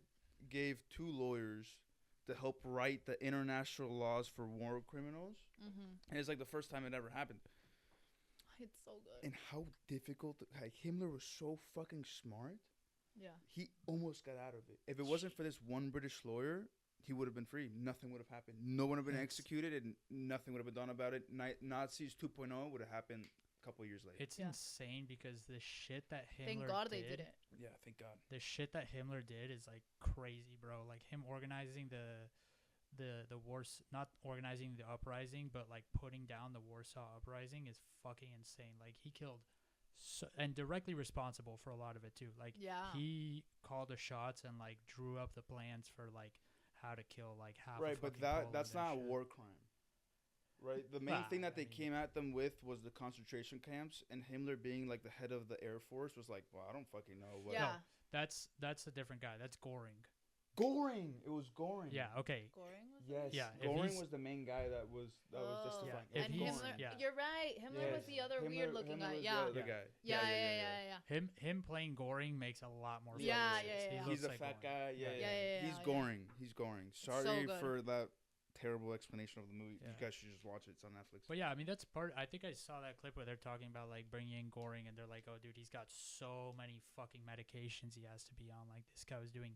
gave 2 lawyers to help write the international laws for war criminals, and it's like the first time it ever happened. It's so good. And how difficult, like Himmler was so fucking smart. Yeah. He almost got out of it. If it wasn't for this one British lawyer, he would have been free. Nothing would have happened. No one would have been Thanks. executed, and nothing would have been done about it. Nazis 2.0 would have happened a couple years later. It's Yeah. insane because the shit that Himmler Thank God did, they did it. Yeah, thank God. the shit that Himmler did is like crazy, bro. Like him organizing the not organizing the uprising, but like putting down the Warsaw uprising is fucking insane. Like he killed and directly responsible for a lot of it too. Like Yeah. he called the shots and like drew up the plans for like how to kill like half. Right, of but fucking that's Poland not a and shit. war crime. Right? The main thing Ah, that they I mean- came at them with was the concentration camps, and Himmler being like the head of the Air Force was like, well, I don't fucking know. What. Yeah. That's a different guy. That's Goring. Goring! It was Goring. Yeah. Okay. Goring was Yes. Yeah, if Goring he's- was the main guy that was justifying. Yeah, It if and was he's- Goring. Himmler, yeah. you're right. Himmler was Yes. the other Himmler- weird looking Himmler guy. was Yeah. the other Yeah. guy. Yeah. Him playing Goring makes a lot more sense. Yeah, He yeah. looks He's a like fat Goring. guy. Yeah, Right. Yeah. He's Goring. He's Goring. so Sorry good. for that terrible explanation of the movie. Yeah. You guys should just watch it. It's on Netflix. But yeah, I mean that's part. I think I saw that clip where they're talking about like bringing in Goring, and they're like, "Oh, dude, he's got so many fucking medications he has to be on. Like this guy was doing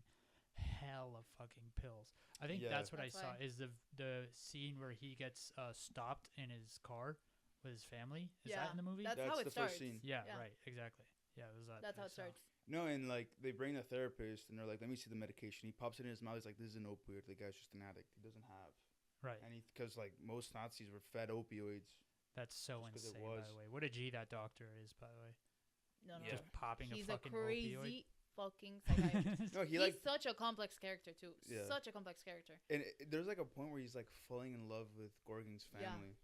hell of fucking pills." I think Yeah. that's what That's I saw why. is the scene where he gets stopped in his car with his family. Is Yeah, that in the movie? That's That's how the it first starts. scene. yeah, yeah. right, exactly. Yeah, it was that. That's I how it saw. starts. No, and like they bring the therapist, and they're like, "Let me see the medication." He pops it in his mouth. He's like, "This is an opioid." The guy's just an addict. He doesn't have. Right. And because like most Nazis were fed opioids. That's so Just 'cause it insane. By was. the way, what a G that doctor is. By the way, No. Yeah. just popping He's a a fucking crazy opioid. fucking psychiatrist. No, he He's like, such a complex character too. Yeah. Such a complex character. and there's like a point where he's like falling in love with Gorgon's Yeah. family.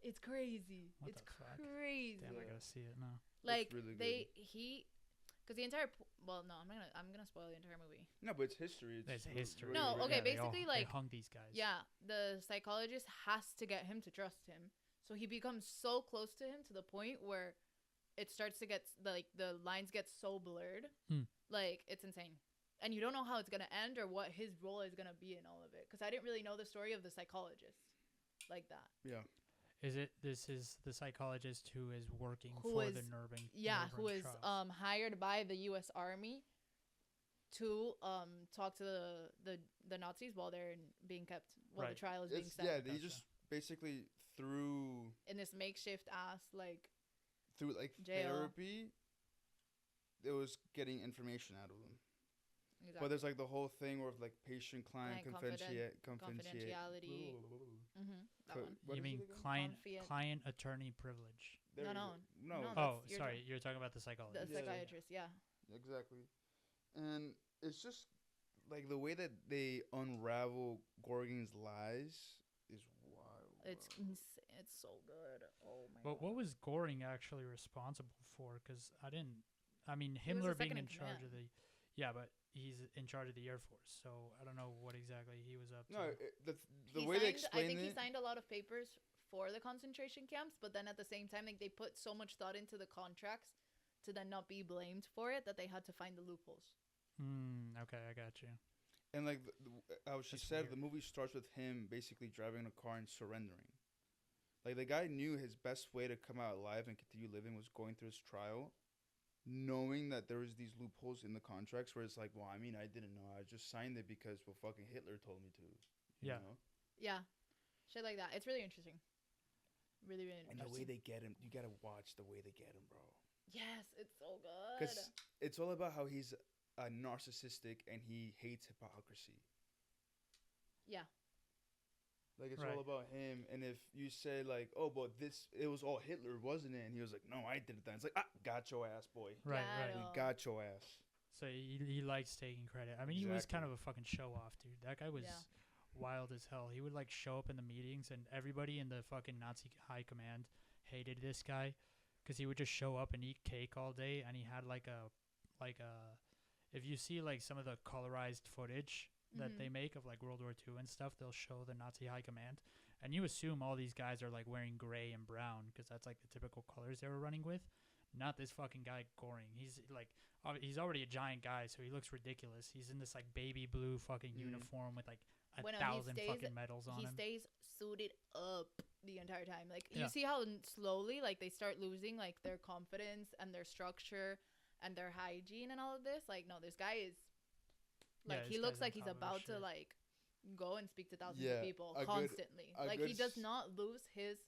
It's crazy. What It's the fuck? crazy. Damn, I Yeah. gotta see it now. Like really because the entire well, no, I'm gonna spoil the entire movie. No, but it's history. It's r- history. No, really- okay, Yeah, basically, they like- hung these guys. Yeah, the psychologist has to get him to trust him, so he becomes so close to him to the point where it starts to get like the lines get so blurred, like it's insane, and you don't know how it's gonna end or what his role is gonna be in all of it. Because I didn't really know the story of the psychologist like that. Yeah. This is the psychologist who is working Who for is- the Nuremberg. Yeah, who is trials. hired by the U.S. Army to talk to the Nazis while they're being kept while the Right. trial is being It's, set yeah, they Gotcha. just basically through in this makeshift ass like like Jail. therapy, it was getting information out of them. But exactly. there's like the whole thing with like patient-client Client confidentiality. That Co- one. what You is mean it again? client attorney privilege? There No, you no. go. No. No, Oh, that's- Oh, sorry, you're talking about the psychologist. The Yeah, yeah. psychiatrist, yeah. exactly. And it's just like the way that they unravel Gorgon's lies is wild. It's bro. it's so good. Oh my But god. what was Goring actually responsible for? Because I didn't. I mean, He was the Himmler being second in in charge of command. the. Yeah, but he's in charge of the Air Force, so I don't know what exactly he was up to. No, the He way they signed- explain I think it. he signed a lot of papers for the concentration camps, but then at the same time, like they put so much thought into the contracts to then not be blamed for it that they had to find the loopholes. Okay, I got you. And like how she That's said, weird. the movie starts with him basically driving a car and surrendering. Like the guy knew his best way to come out alive and continue living was going through his trial, knowing that there was these loopholes in the contracts where it's like, well, I mean, I didn't know. I just signed it because well, fucking Hitler told me to. You Yeah. know? Yeah, shit like that. It's really interesting. Really, really And the interesting. way they get him, you gotta watch the way they get him, bro. Yes, it's so good. Because it's all about how he's narcissistic and he hates hypocrisy. Yeah. Like it's Right. all about him. And if you say like, "Oh, but it was all Hitler, wasn't it?" And he was like, "No, I did it." Then it's like, "Ah, got your ass, boy. Right, Got right. We him. got your ass." So he likes taking credit. I mean, he was kind Exactly. of a fucking show off, dude. That guy was Yeah. wild as hell. He would like show up in the meetings, and everybody in the fucking Nazi high command hated this guy because he would just show up and eat cake all day, and he had like a if you see like some of the colorized footage that Mhm. they make of like World War II and stuff, they'll show the Nazi high command, and you assume all these guys are like wearing gray and brown because that's like the typical colors they were running with. Not this fucking guy Goring. He's like he's already a giant guy, so he looks ridiculous. He's in this like baby blue fucking Mhm. uniform with like a Well, no, he thousand stays- fucking medals on He him. stays suited up the entire time. Like Yeah. you see how slowly like they start losing like their confidence and their structure and their hygiene and all of this. Like no, this guy is like this he looks guy's on like he's top of his about to shit. like go and speak to thousands Yeah, of people a good- constantly. a Like good he does s- not lose his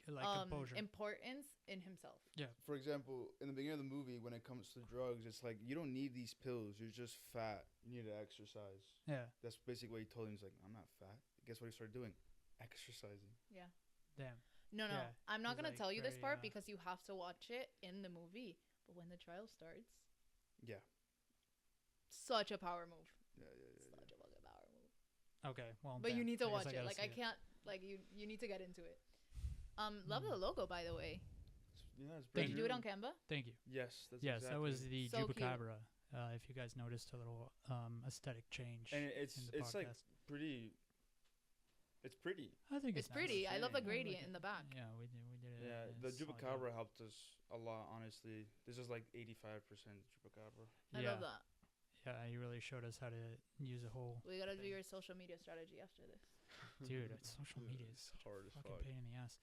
Like composure. importance in himself. For example, in the beginning of the movie, when it comes to drugs, it's like you don't need these pills. You're just fat. You need to exercise. Yeah. That's basically what he told him. He's like, "I'm not fat." Guess what he started doing? Exercising. Damn. No, Yeah, I'm not he's, gonna like, tell you this very, part because you have to watch it in the movie. But when the trial starts, Yeah. such a power move. Yeah. Such a fucking power move. Okay. Well. But you damn, need to I guess watch I it. gotta Like see I can't. Like you need to get into it. Love the logo by the way. Yeah, it's Thank brand Did you do it new. on Canva? Thank you. Yes, that's Yes, that was exactly. the So cute. Chupacabra. If you guys noticed a little aesthetic change And in it's the podcast. like pretty. It's pretty. I think It's nice. pretty. I love the Yeah, gradient like in it. the back. Yeah, we did it. Yeah, and the it's all good. Chupacabra helped us a lot. Honestly, this is like 85% Chupacabra. I Yeah, love that. yeah, you really showed us how to use a whole We gotta do thing. your social media strategy after this. dude. Social media is It's hard as fucking fuck. pain in the ass.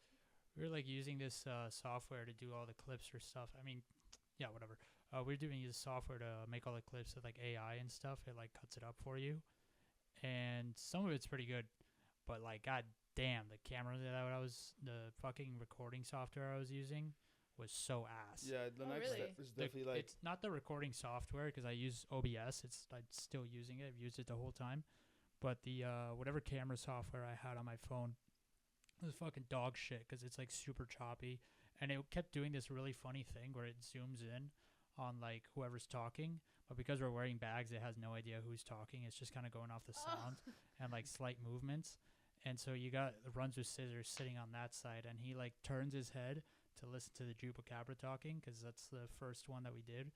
We were like using this software to do all the clips for stuff. I mean, yeah, whatever. We're doing this software to make all the clips with like AI and stuff. It like cuts it up for you, and some of it's pretty good, but like god damn, the camera the fucking recording software I was using was so ass. Yeah, the Oh, next really? step is The- definitely like it's not the recording software because I use OBS. I'm still using it. I've used it the whole time, but the whatever camera software I had on my phone was fucking dog shit because it's like super choppy, and it kept doing this really funny thing where it zooms in on like whoever's talking, but because we're wearing bags, it has no idea who's talking. It's just kind of going off the sound and like slight movements. And so you got runs with scissors sitting on that side, and he like turns his head to listen to the Chupacabra talking because that's the first one that we did.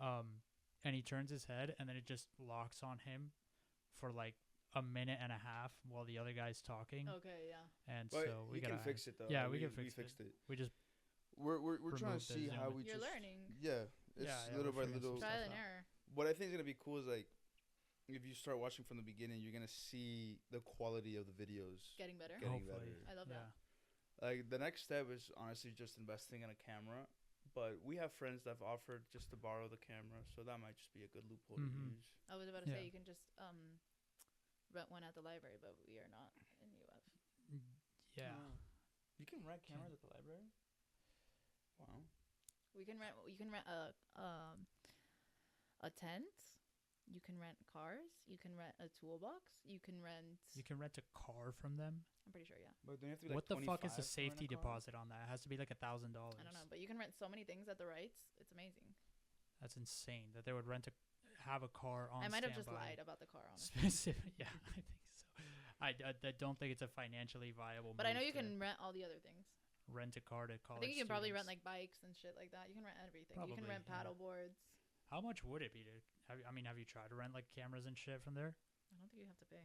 And he turns his head, and then it just locks on him for like a minute and a half while the other guy's talking. Okay, yeah. And but so we he can gotta fix it though. Yeah, Like, we can fix fixed it. we just We're trying to remove the see how zoom. we You're just learning. yeah. It's Yeah, little we're by figuring some little. stuff Trial and out. error. What I think is gonna be cool is like if you start watching from the beginning, you're gonna see the quality of the videos Getting better. getting hopefully. better. I love that. Like the next step is honestly just investing in a camera. But we have friends that have offered just to borrow the camera, so that might just be a good loophole Mhm. to use. I was about to Yeah. say you can just rent one at the library, but we are not in UF. Yeah. You can rent cameras at the library. Wow. We can rent. You can rent a tent. You can rent cars. You can rent a toolbox. You can rent. You can rent a car from them. I'm pretty sure, yeah. But don't you have to be What like the fuck is 25 to the rent safety a car? deposit on that? It has to be like $1,000. I don't know, but you can rent so many things at the Rights. It's amazing. That's insane that they would have a car on. I might have just standby. lied about the car, honestly. Specific, yeah, I think so. I don't think it's a financially viable. But I know move you to can rent all the other things. rent a car to I college. think you can probably rent students. like bikes and shit like that. You can rent everything. you can Probably, rent yeah. paddle boards. How much would it be to? Have you tried to rent like cameras and shit from there? I don't think you have to pay.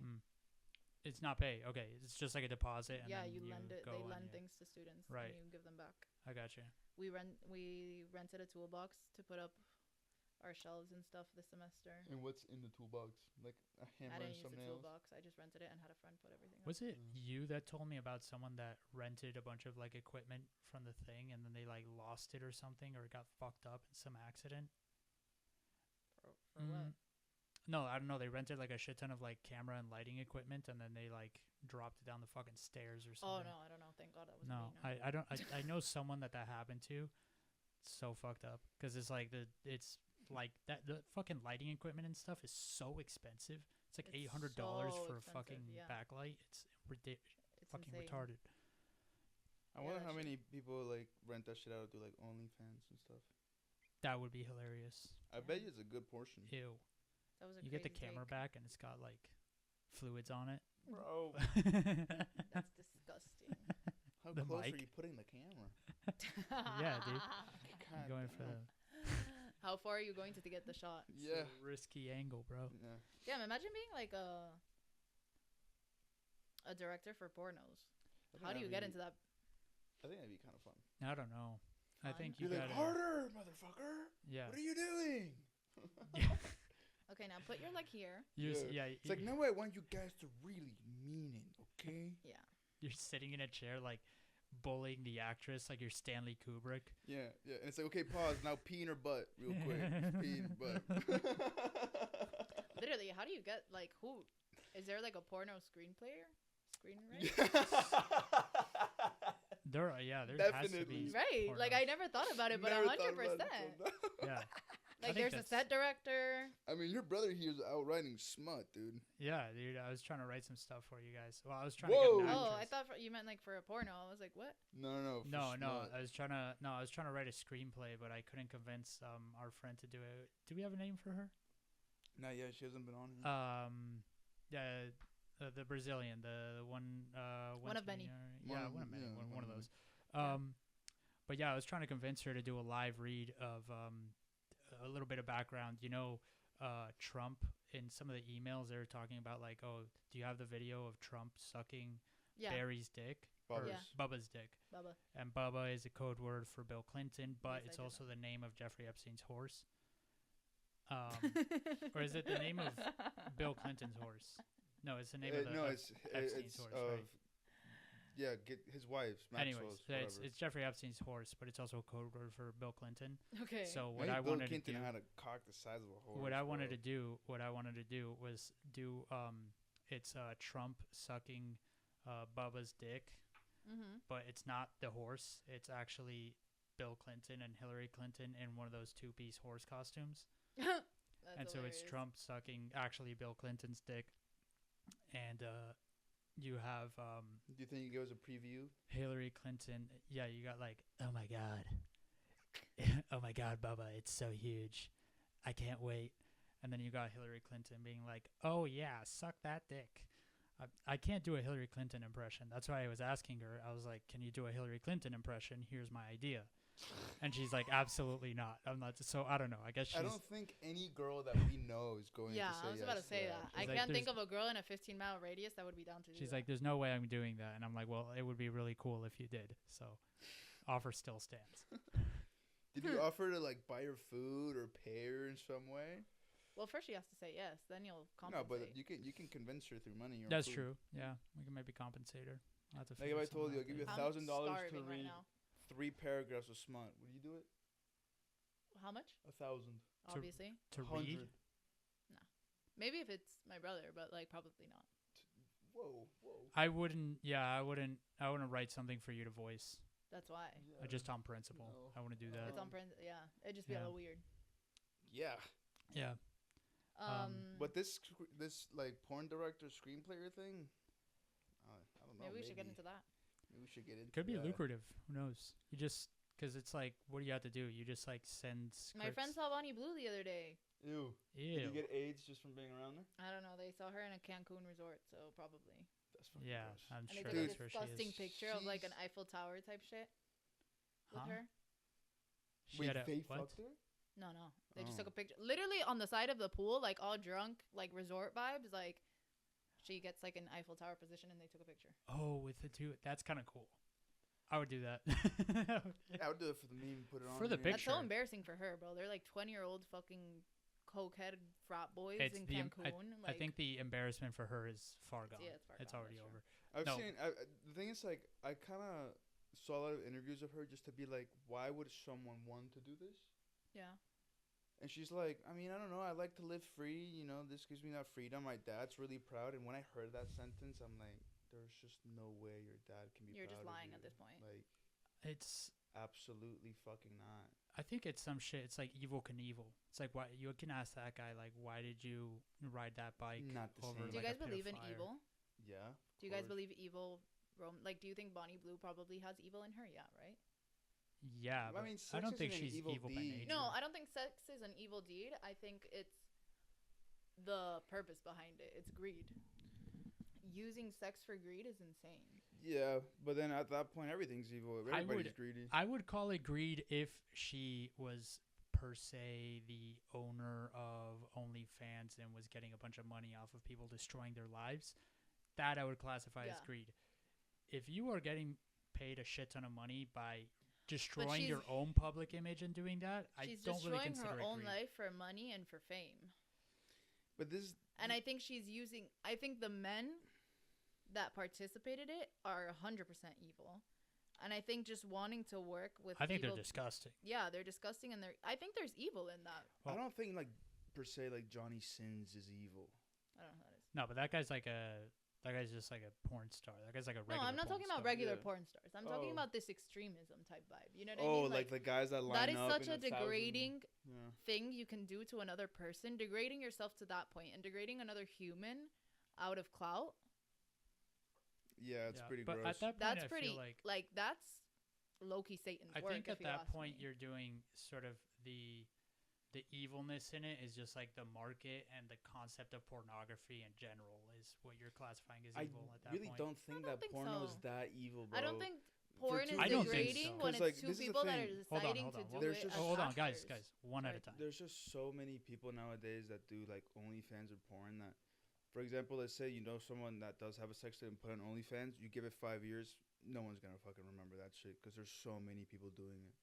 It's not pay. Okay, it's just like a deposit. And Yeah, then you lend it. go They and lend yeah. things to students, Right. and you give them back. I got you. We rented a toolbox to put up our shelves and stuff this semester. And what's in the toolbox? Like a I hammer and didn't use some the nails. toolbox. I just rented it and had a friend put everything. Was it Mm. you that told me about someone that rented a bunch of like equipment from the thing and then they like lost it or something or it got fucked up in some accident? For what? No, I don't know. They rented like a shit ton of like camera and lighting equipment, and then they like dropped it down the fucking stairs or Oh something. no, I don't know. Thank God that was No, me. I don't. I know someone that happened to. It's so fucked up because it's like the fucking lighting equipment and stuff is so expensive. It's like It's $800 so for a expensive, fucking yeah. backlight. It's ridiculous. It's Fucking insane. retarded. I Yeah, wonder that how shit. many people like rent that shit out to do like OnlyFans and stuff. That would be hilarious. I bet you it's a good portion. Ew. That was a You get the crazy camera take. back and it's got like fluids on it. Bro, That's disgusting. how The close mic? are you putting the camera? Yeah, dude. God Going for damn. How far are you going to get the shot? Yeah. risky angle, bro. Yeah. Yeah, imagine being like a director for pornos. I think How do you that'd get be- into that? I think that'd be kind of fun. I don't know. I Fun? think you You're like, gotta. harder, motherfucker. Yeah. What are you doing? Okay, now put your leg here. Yeah. It's like, no, I want you guys to really mean it, okay? Yeah. You're sitting in a chair like bullying the actress like you're Stanley Kubrick. Yeah, yeah. And it's like, okay, pause. Now pee in her butt real quick. Just pee in her butt. Literally, how do you get like who? Is there like a porno screenwriter? There has to Definitely. be. Right. pornos. Like I never thought about it, but Never 100%. thought about it till now. Yeah. Like think there's a that's- set director. I mean, your brother here's out writing smut, dude. Yeah, dude. I was trying to write some stuff for you guys. Well, I was trying Whoa. to get an Oh, I actress. thought you meant like for a porno. I was like, what? No. No. Smut. I was trying to write a screenplay, but I couldn't convince our friend to do it. Do we have a name for her? Not yet. She hasn't been on here. Yeah, the Brazilian, the one. One of many. Yeah, one of many. One of those. But yeah, I was trying to convince her to do a live read of a little bit of background. You know, Trump in some of the emails they were talking about like, oh, do you have the video of Trump sucking Yeah. Barry's dick? Bubba's. Or Yeah. Bubba's dick. Bubba. And Bubba is a code word for Bill Clinton, but Yes, I it's did also the name of Jeffrey Epstein's horse. Or is it the name of Bill Clinton's horse? No, it's the name of the. No, of it's Epstein's horse, of right? yeah, get his wife's Anyways, Maxwell's. so it's whatever. Jeffrey Epstein's horse, but it's also a code word for Bill Clinton. Okay. So I what think I Bill wanted to Clinton do, had a cock the size of a horse. what I wanted bro. to do was do it's Trump sucking Bubba's dick, Mm-hmm. but it's not the horse. It's actually Bill Clinton and Hillary Clinton in one of those two-piece horse costumes. And so it's Trump sucking actually Bill Clinton's dick, and you have Do you think you give us a preview? Hillary Clinton. Yeah, you got like, oh my god, oh my god, Bubba, it's so huge, I can't wait. And then you got Hillary Clinton being like, oh yeah, suck that dick. I can't do a Hillary Clinton impression. That's why I was asking her. I was like, can you do a Hillary Clinton impression? Here's my idea. And she's like, absolutely not. I'm not. So I don't know. I guess she's. I don't think any girl that we know is going Yeah, to say I was yes about to to say that. that. She's I like, can't think there's- of a girl in a 15-mile radius that would be down to do She's that. like, there's no way I'm doing that. And I'm like, well, it would be really cool if you did. So offer still stands. Did you offer to like buy her food or pay her in some way? Well, first she has to say yes, then you'll No, compensate. but you can convince her through money. Or That's food. true. Yeah, we can maybe compensate her. I'll have to Like figure if I told you, I'll something give you out I'm $1,000 to starving right read now. 3 paragraphs of smut. Would you do it? How much? 1,000. Obviously. to read. 100. Maybe if it's my brother, but like probably not. Whoa. I wouldn't. Yeah, I wouldn't write something for you to voice. That's why. Just on principle. No. I want to do that. It's on print. Yeah, it'd just be Yeah. a little weird. Yeah. Yeah. But this like porn director screenplayer thing, I don't know. maybe we should get into that. Maybe we should get into Could be that. lucrative. Who knows? You just because it's like, what do you have to do? You just like send scripts. My friend saw Bonnie Blue the other day. Ew. Ew. Did you get AIDS just from being around there? I don't know. They saw her in a Cancun resort, so probably. That's fucking Yeah, gross. I'm And they sure took a that's where she disgusting is. picture of like an She's- Eiffel Tower type shit with Huh? her. She Wait, had a, they what? fucked her? No. They just Oh. took a picture, literally on the side of the pool, like all drunk, like resort vibes. Like she gets like an Eiffel Tower position, and they took a picture. Oh, with the two. That's kind of cool. I would do that. Yeah, I would do it for the meme. Put it on For the here. That's so Picture. embarrassing for her, bro. They're like 20-year-old fucking cokehead frat boys It's in the em- Cancun. I think the embarrassment for her is far gone. Yeah, it's far It's gone, already that's over. I've No. seen. The thing is, like, I kind of saw a lot of interviews of her just to be like, why would someone want to do this? yeah. And she's like, I mean, I don't know. I like to live free. You know, this gives me that freedom. My dad's really proud. And when I heard that sentence, I'm like, there's just no way your dad can be You're proud just lying of at you. this point. Like, It's. absolutely fucking not. I think it's some shit. It's like Evil Knievel. It's like why you can ask that guy like, why did you ride that bike Not the over? same. Do you like guys a pit of believe in fire? evil? Yeah. Do you guys believe evil? Like, do you think Bonnie Blue probably has evil in her? Yeah, right. Yeah, I but mean, I don't sex think isn't an she's evil evil by deed. nature. No, I don't think sex is an evil deed. I think it's the purpose behind it. It's greed. Using sex for greed is insane. Yeah, but then at that point, everything's evil. Everybody's greedy. I would call it greed if she was per se the owner of OnlyFans and was getting a bunch of money off of people destroying their lives. That I would classify as Yeah. greed. If you are getting paid a shit ton of money by destroying your she's- own public image and doing that, I She's don't really destroying consider her it own greed. life for money and for fame. But this, And I think she's using. I think the men that participated in it are 100% evil. And I think just wanting to work with. I think evil, they're disgusting. Yeah, they're disgusting, and I think there's evil in that. I don't think like per se like Johnny Sins is evil. I don't know who that is. No, but that guy's just like a porn star. That guy's like a regular. No, I'm not porn talking about star. regular Yeah. porn stars. I'm talking Oh. about this extremism type vibe. You know what I Oh, mean? like the guys that line that is up such in a 1,000 degrading Yeah. thing you can do to another person, degrading yourself to that point and degrading another human out of clout. Yeah, it's Yeah, pretty but gross. at that point, That's I pretty feel like that's low-key Satan's I work. think at if you that ask point me. you're doing sort of the evilness in it is just like the market and the concept of pornography in general is what you're classifying as I evil at that really point. don't think I don't that think porno is so. that evil, bro. I don't think For porn two is I don't think degrading so. when 'Cause, it's like, two this is the people that are thing. deciding Hold on. to do There's it. just- as Hold on, guys, actors. one at a Sorry. time. There's just so many people nowadays that do like OnlyFans or porn that, for example, let's say you know someone that does have a sex tape and put on OnlyFans, you give it 5 years, no one's gonna fucking remember that shit because there's so many people doing it.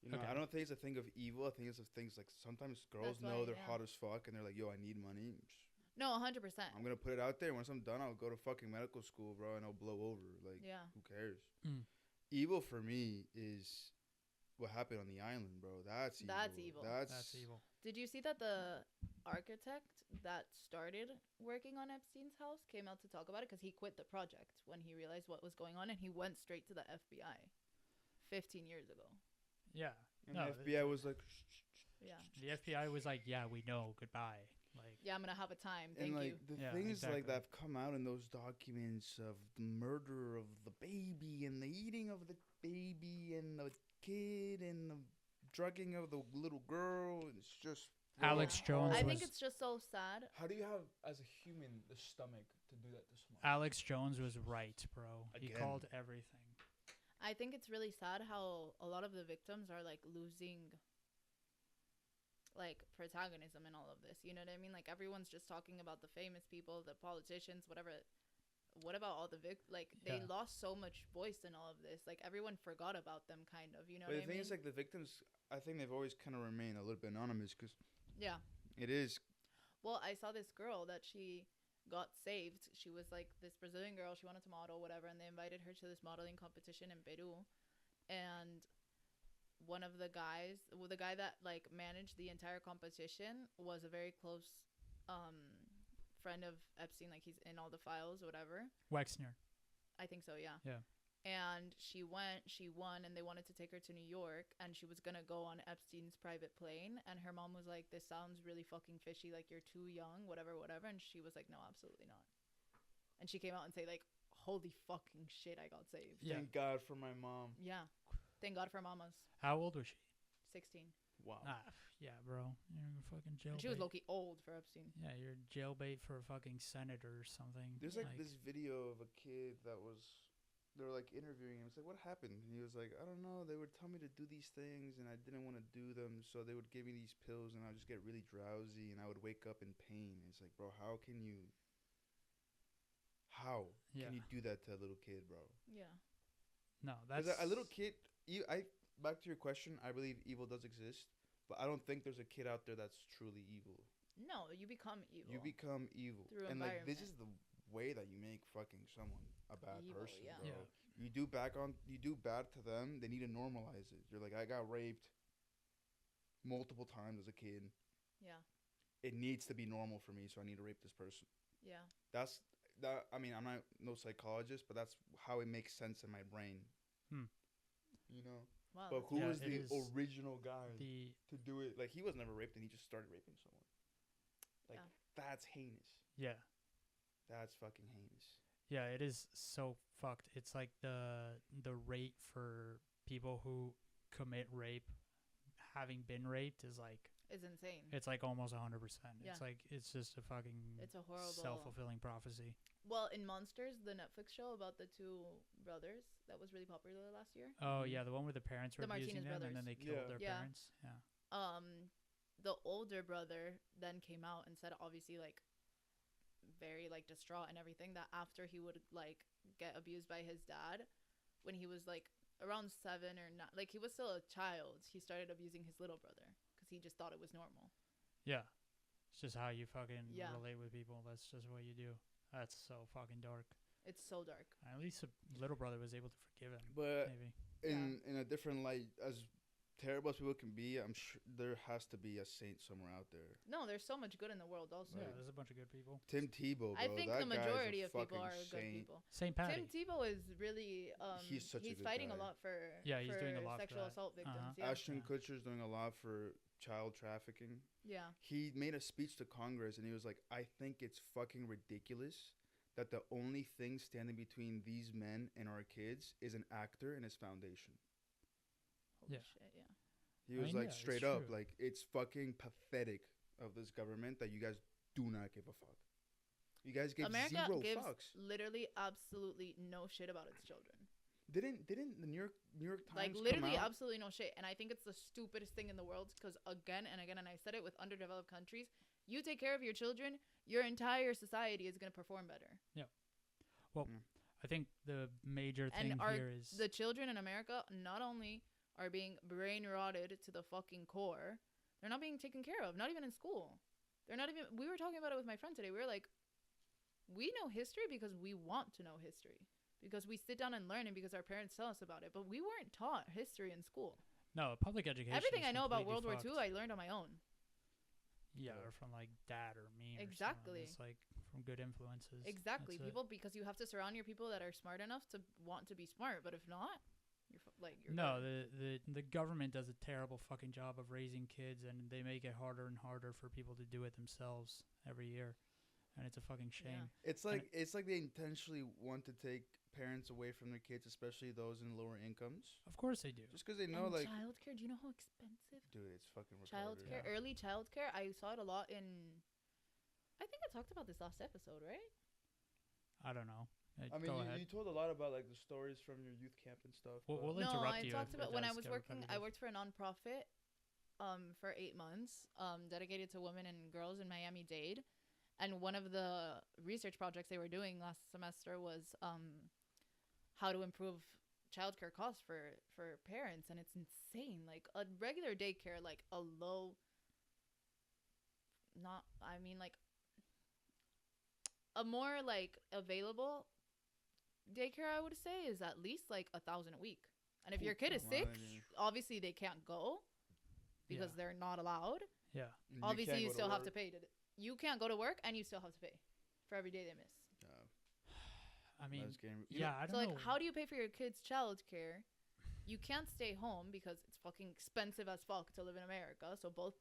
You know, Okay. I don't think it's a thing of evil. I think it's a things like sometimes girls That's know why, they're yeah. hot as fuck and they're like, yo, I need money. No, 100%. I'm gonna put it out there. Once I'm done, I'll go to fucking medical school, bro, and I'll blow over. Like, Yeah. who cares? Mm. Evil for me is what happened on the island, bro. That's evil. That's evil. That's evil. Did you see that the architect that started working on Epstein's house came out to talk about it because he quit the project when he realized what was going on and he went straight to the FBI 15 years ago. Yeah. And No, the FBI was like, Yeah. The FBI was like, yeah, we know, goodbye. Like, Yeah, I'm going to have a time. and Thank like you. the Yeah, things exactly. like that have come out in those documents of the murder of the baby and the eating of the baby and the kid and the drugging of the little girl. And it's just Alex Jones I was think it's just so sad. How do you have, as a human, the stomach to do that to someone? Alex Jones was right, bro. He Again. called everything. I think it's really sad how a lot of the victims are like losing like protagonism in all of this. You know what I mean? Like everyone's just talking about the famous people, the politicians, whatever. What about all the they Yeah. lost so much voice in all of this. Like everyone forgot about them kind of, you know But what the I thing mean? is, like the victims, I think they've always kind of remained a little bit anonymous because Yeah. it is. Well, I saw this girl that she got saved. She was like this Brazilian girl. She wanted to model, whatever, and they invited her to this modeling competition in Peru. And one of the guys, well, the guy that like managed the entire competition, was a very close friend of Epstein. Like he's in all the files, whatever. Wexner. I think so, yeah. Yeah. And she won, and they wanted to take her to New York, and she was gonna go on Epstein's private plane, and her mom was like, this sounds really fucking fishy, like you're too young, whatever, and she was like, no, absolutely not. And she came out and say like, holy fucking shit, I got saved. Yeah. Thank God for my mom. Yeah. Thank God for mamas. How old was she? 16. Wow. Yeah, bro. You're a fucking jailbait. And she was low-key old for Epstein. Yeah, you're jailbait for a fucking senator or something. There's like this video of a kid that was, they were like interviewing him. It's like, what happened? And he was like, I don't know. They would tell me to do these things and I didn't want to do them. So they would give me these pills and I would just get really drowsy and I would wake up in pain. It's like, bro, how can you Yeah. do that to a little kid, bro? Yeah. No, Because that's a little kid, back to your question, I believe evil does exist. But I don't think there's a kid out there that's truly evil. No, you become evil. You become evil. Through And like this environment. is the way that you make fucking someone a bad Evil, person, yeah. bro. Yeah. You do bad to them, they need to normalize it. You're like, I got raped. multiple times as a kid. Yeah. It needs to be normal for me, so I need to rape this person. Yeah. That's that. I mean, I'm not no psychologist, but that's how it makes sense in my brain. Hmm. You know. Wow. But that's who Yeah, was it the is original guy the to do it? Like, he was never raped, and he just started raping someone. Like, Yeah. that's heinous. yeah. That's fucking heinous. Yeah, it is so fucked. It's like the rate for people who commit rape having been raped is like It's insane. it's like almost 100%. Yeah. It's like it's just a fucking It's a horrible. self-fulfilling prophecy. Well, in Monsters, the Netflix show about the two brothers that was really popular last year. Oh Mhm. yeah, the one where the parents were The abusing Martinez them and then brothers. they killed Yeah. their Yeah. parents. Yeah. The older brother then came out and said, obviously, like, very like distraught and everything, that after he would like get abused by his dad when he was like around 7 or not, like he was still a child, he started abusing his little brother because he just thought it was normal. Yeah. It's just how you fucking Yeah. relate with people. That's just what you do. That's so fucking dark. It's so dark. At least a little brother was able to forgive him. But Maybe. in a different light, as terrible as people can be, I'm sure there has to be a saint somewhere out there. No, there's so much good in the world also. Yeah, there's a bunch of good people. Tim Tebow, bro. I think that the guy's a majority of people fucking are good saint. people. St. Patty. Tim Tebow is really He's such a good fighting guy. a lot for Yeah, he's doing a lot for sexual that. assault victims. Uh-huh. Yeah. Ashton Yeah. Kutcher's doing a lot for child trafficking. Yeah. He made a speech to Congress and he was like, I think it's fucking ridiculous that the only thing standing between these men and our kids is an actor and his foundation. Holy Yeah. shit, yeah. He I was mean, like, yeah, it's straight up, true. like, it's fucking pathetic of this government that you guys do not give a fuck. You guys give America zero gives fucks. literally absolutely no shit about its children. Didn't the New York Times Like come literally out? absolutely no shit. And I think it's the stupidest thing in the world because again and again, and I said it with underdeveloped countries, you take care of your children, your entire society is going to perform better. I think the major thing And here is the children in America not only are being brain rotted to the fucking core, they're not being taken care of, not even in school. They're not even, we were talking about it with my friend today. We were like, we know history because we want to know history. Because we sit down and learn and because our parents tell us about it. But we weren't taught history in school. no public education. Everything is I know about completely World War II, fucked. I learned on my own. Yeah, Yeah. or from like dad or me. Exactly. Or someone. It's like from good influences. Exactly. That's it. People, because you have to surround your people that are smart enough to want to be smart. But if not, you're No, good. the government does a terrible fucking job of raising kids, and they make it harder and harder for people to do it themselves every year, and it's a fucking shame. It's like they intentionally want to take parents away from their kids, especially those in lower incomes, Of course they do. just because they know, And like, childcare. Do you know how expensive dude, it's fucking retarded. childcare, Yeah. early childcare? I saw it a lot in. I think I talked about this last episode, right? I don't know. I mean, Go ahead. you told a lot about like the stories from your youth camp and stuff. We'll but- No, interrupt I you talked if about it when I does was get working. I repetitive. worked for a nonprofit, for 8 months, dedicated to women and girls in Miami-Dade, and one of the research projects they were doing last semester was how to improve childcare costs for parents, and it's insane. Like a regular daycare, like a low, not I mean like a more like available daycare, I would say, is at least like $1,000 a week. And if your kid is sick, obviously they can't go because Yeah. they're not allowed. Yeah. and Obviously, can't you go still have to work. pay. You can't go to work, and you still have to pay for every day they miss. I mean, That's getting- you yeah, know, I don't So, like, know. how do you pay for your kids' childcare? You can't stay home because it's fucking expensive as fuck to live in America. So both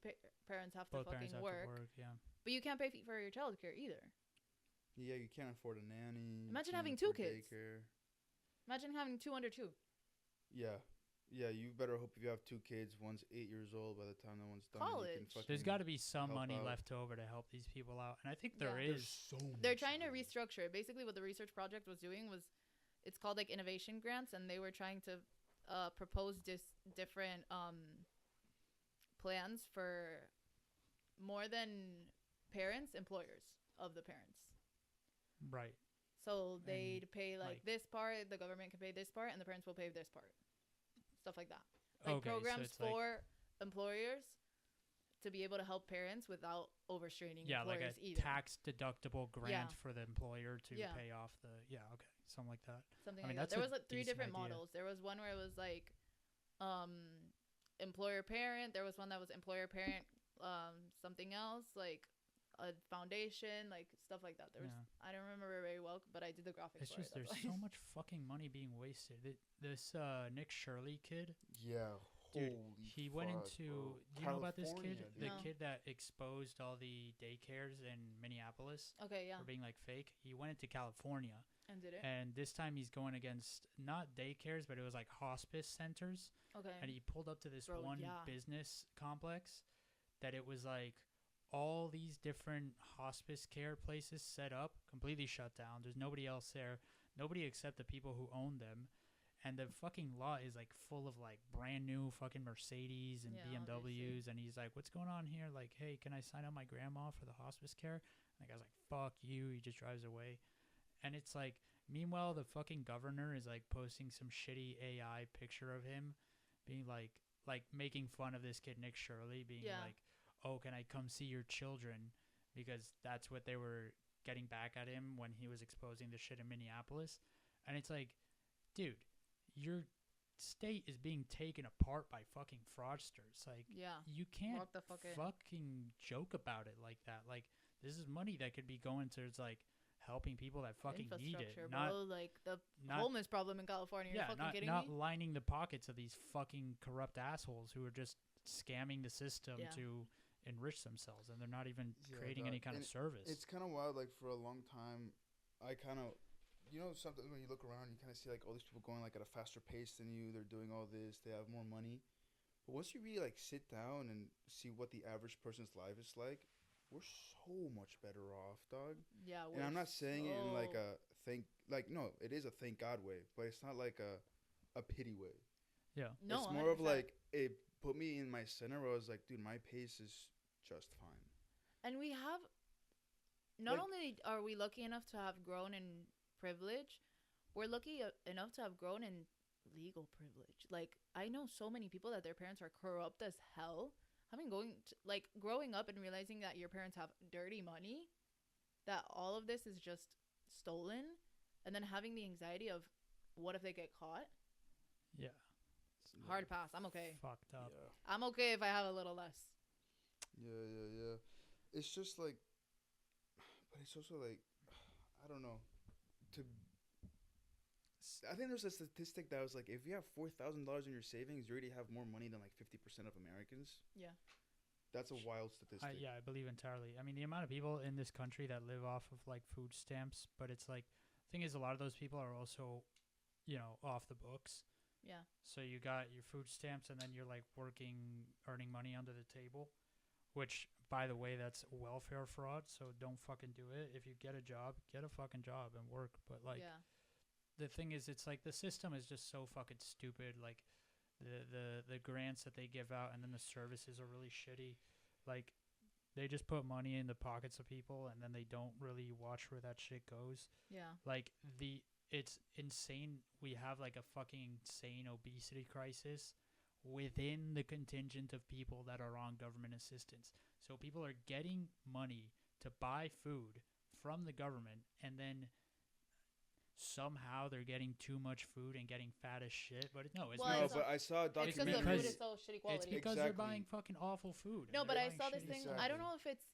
parents have to both fucking parents have work. to work. Yeah. But you can't pay for your childcare either. Yeah, you can't afford a nanny. Imagine can't having 2 afford kids. daycare. Imagine having 2 under 2. Yeah. Yeah, you better hope if you have 2 kids, one's 8 years old by the time that one's done. and you can College. fucking There's got to be some help money out. left over to help these people out, and I think there Yeah. There's is. so They're much trying to money. restructure it. Basically, what the research project was doing was, it's called like innovation grants, and they were trying to propose different plans for more than parents, employers of the parents. Right. So they'd pay like like- this part, the government can pay this part, and the parents will pay this part. Stuff like that. Like Okay, so programs it's like- for employers to be able to help parents without overstraining Yeah, like employers a either. tax deductible grant for the employer to Yeah. pay off the. Yeah. Okay. Something like that. Something I mean, like that. that's There a was like 3 decent different idea. models. There was one where it was like employer parent. There was one that was employer parent, something else like a foundation, like stuff like that. There was I don't remember very well, but I did the graphics. It's for just it, there's so much fucking money being wasted. This Nick Shirley kid, Yeah. dude, Holy he went fuck, into. bro. Do you know about this kid? California, The No. kid that exposed all the daycares in Minneapolis Okay, yeah, for being like fake. He went into California, and did it. and this time he's going against not daycares, but it was like hospice centers. Okay, And he pulled up to this Bro, one yeah. business complex that it was like all these different hospice care places set up, completely shut down. There's nobody else there, nobody except the people who own them. And the fucking lot is like full of like brand new fucking Mercedes and Yeah, BMWs. And he's like, what's going on here? Like, hey, can I sign up my grandma for the hospice care? And the guy's like, fuck you. He just drives away. And it's like, meanwhile, the fucking governor is like posting some shitty AI picture of him being like making fun of this kid, Nick Shirley, being Yeah. like, oh, can I come see your children? Because that's what they were getting back at him when he was exposing the shit in Minneapolis. And it's like, dude, your state is being taken apart by fucking fraudsters. Like, yeah. you can't Walk the fuck in. fucking joke about it like that. Like, this is money that could be going towards like helping people that fucking need it, Infrastructure, not bro. Like the not homeless problem in California. You're fucking kidding not me? lining the pockets of these fucking corrupt assholes who are just scamming the system Yeah. to enrich themselves, and they're not even Yeah, creating dog. any kind of And service. It's kind of wild. Like for a long time, I kind of, something when you look around, you kind of see like all these people going like at a faster pace than you. They're doing all this. They have more money. But once you really like sit down and see what the average person's life is like, we're so much better off, dog. Yeah. And I'm not saying it in like so- a no, it is a thank God way, but it's not like a pity way. yeah, No, It's more of 100%. like it put me in my center where I was like, dude, my pace is just fine. And we have, not Like- only are we lucky enough to have grown in privilege, we're lucky enough to have grown in legal privilege. Like, I know so many people that their parents are corrupt as hell. Growing up and realizing that your parents have dirty money, that all of this is just stolen, and then having the anxiety of what if they get caught? yeah, Hard pass. I'm okay. fucked up. Yeah. I'm okay if I have a little less. Yeah. It's just like, but it's also like, I don't know. I think there's a statistic that was like, if you have $4,000 in your savings, you already have more money than like 50% of Americans. Yeah. That's a wild statistic. Yeah, I believe entirely. I mean, the amount of people in this country that live off of like food stamps, but it's like, thing is, a lot of those people are also, off the books. Yeah. So you got your food stamps, and then you're like working, earning money under the table, which, by the way, that's welfare fraud. So don't fucking do it. If you get a job, get a fucking job and work. But like, yeah. the thing is, it's like the system is just so fucking stupid. Like the grants that they give out, and then the services are really shitty. Like, they just put money in the pockets of people, and then they don't really watch where that shit goes. Yeah. Like, it's insane. We have like a fucking insane obesity crisis within the contingent of people that are on government assistance. So people are getting money to buy food from the government, and then somehow they're getting too much food and getting fat as shit. But no, it's Well, No, it's but I saw a It's because the documentary. food is so shitty quality. it's because they're Exactly. buying fucking awful food. and No, but they're I buying saw this shitty thing. stuff. I don't know if it's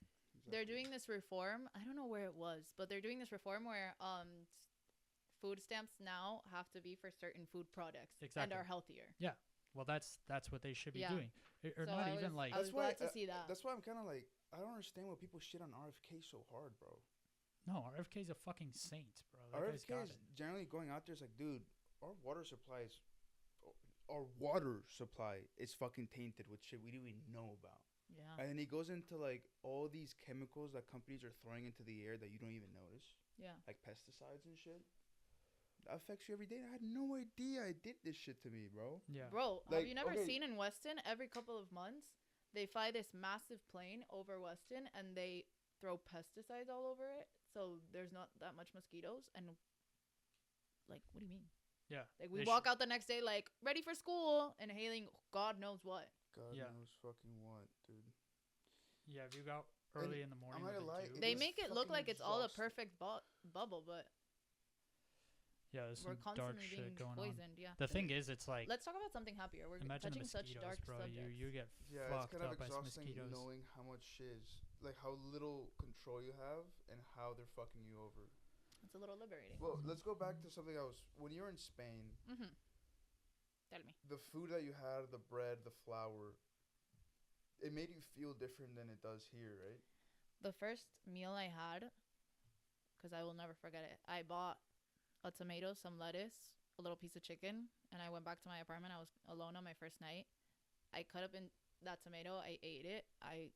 they're Exactly. doing this reform. I don't know where it was, but they're doing this reform where food stamps now have to be for certain food products and Exactly. are healthier. Well, that's what they should be Yeah. doing. Or So not I even was- like I was glad to see that. That's why I'm kind of like, I don't understand why people shit on RFK so hard, bro. no. RFK's a fucking saint, bro. That guy's RFK got is it. generally going out there. It's like, dude, our water supply is fucking tainted with shit we didn't even know about. Yeah. And then he goes into like all these chemicals that companies are throwing into the air that you don't even notice, Yeah. like pesticides and shit. That affects you every day. I had no idea I did this shit to me, bro. Yeah. Bro, Like, have you never okay. seen in Weston every couple of months they fly this massive plane over Weston and they throw pesticides all over it so there's not that much mosquitoes and like what do you mean? Yeah. Like we They walk out the next day like ready for school inhaling God knows what. God Yeah. knows fucking what, dude. Yeah, if you go And early in the morning, not with gonna a lie, dew- It They is make it look fucking like it's all a exhausting. perfect bubble, but Yeah, there's We're some dark constantly shit being going on. poisoned. Yeah. The thing is, it's like, Let's talk about something happier. We're imagine the touching such mosquitoes, dark bro. subjects. You get Yeah, it's fucked kind of up by exhausting mosquitoes. knowing how much shit is like how little control you have and how they're fucking you over. It's a little liberating. Well, let's go back to something else. When you were in Spain, Mm-hmm. Tell me. the food that you had, the bread, the flour, it made you feel different than it does here, right? The first meal I had, because I will never forget it, I bought a tomato, some lettuce, a little piece of chicken, and I went back to my apartment. I was alone on my first night. I cut up in that tomato. I ate it. I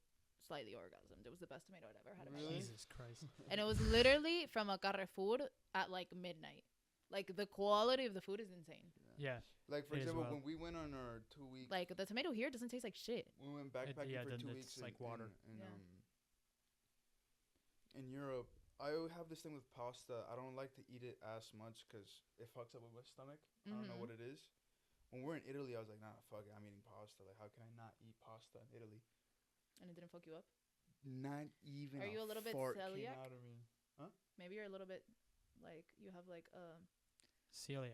slightly orgasmed. It was the best tomato I'd ever had in my life. Jesus Christ. And it was literally from a Carrefour at like midnight. Like the quality of the food is insane. Yeah. Like for It is example, well. when we went on our 2 week, Like the tomato here doesn't taste like shit. we went backpacking yeah, for then 2 it's weeks like water. in, Yeah. in Europe. I have this thing with pasta. I don't like to eat it as much because it fucks up with my stomach. I don't know Mhm. what it is. When we're in Italy, I was like, nah, fuck it, I'm eating pasta. Like, how can I not eat pasta in Italy? And it didn't fuck you up. Not even. Are you a little bit fart celiac? Came out of me. Maybe you're a little bit like you have like Celiac.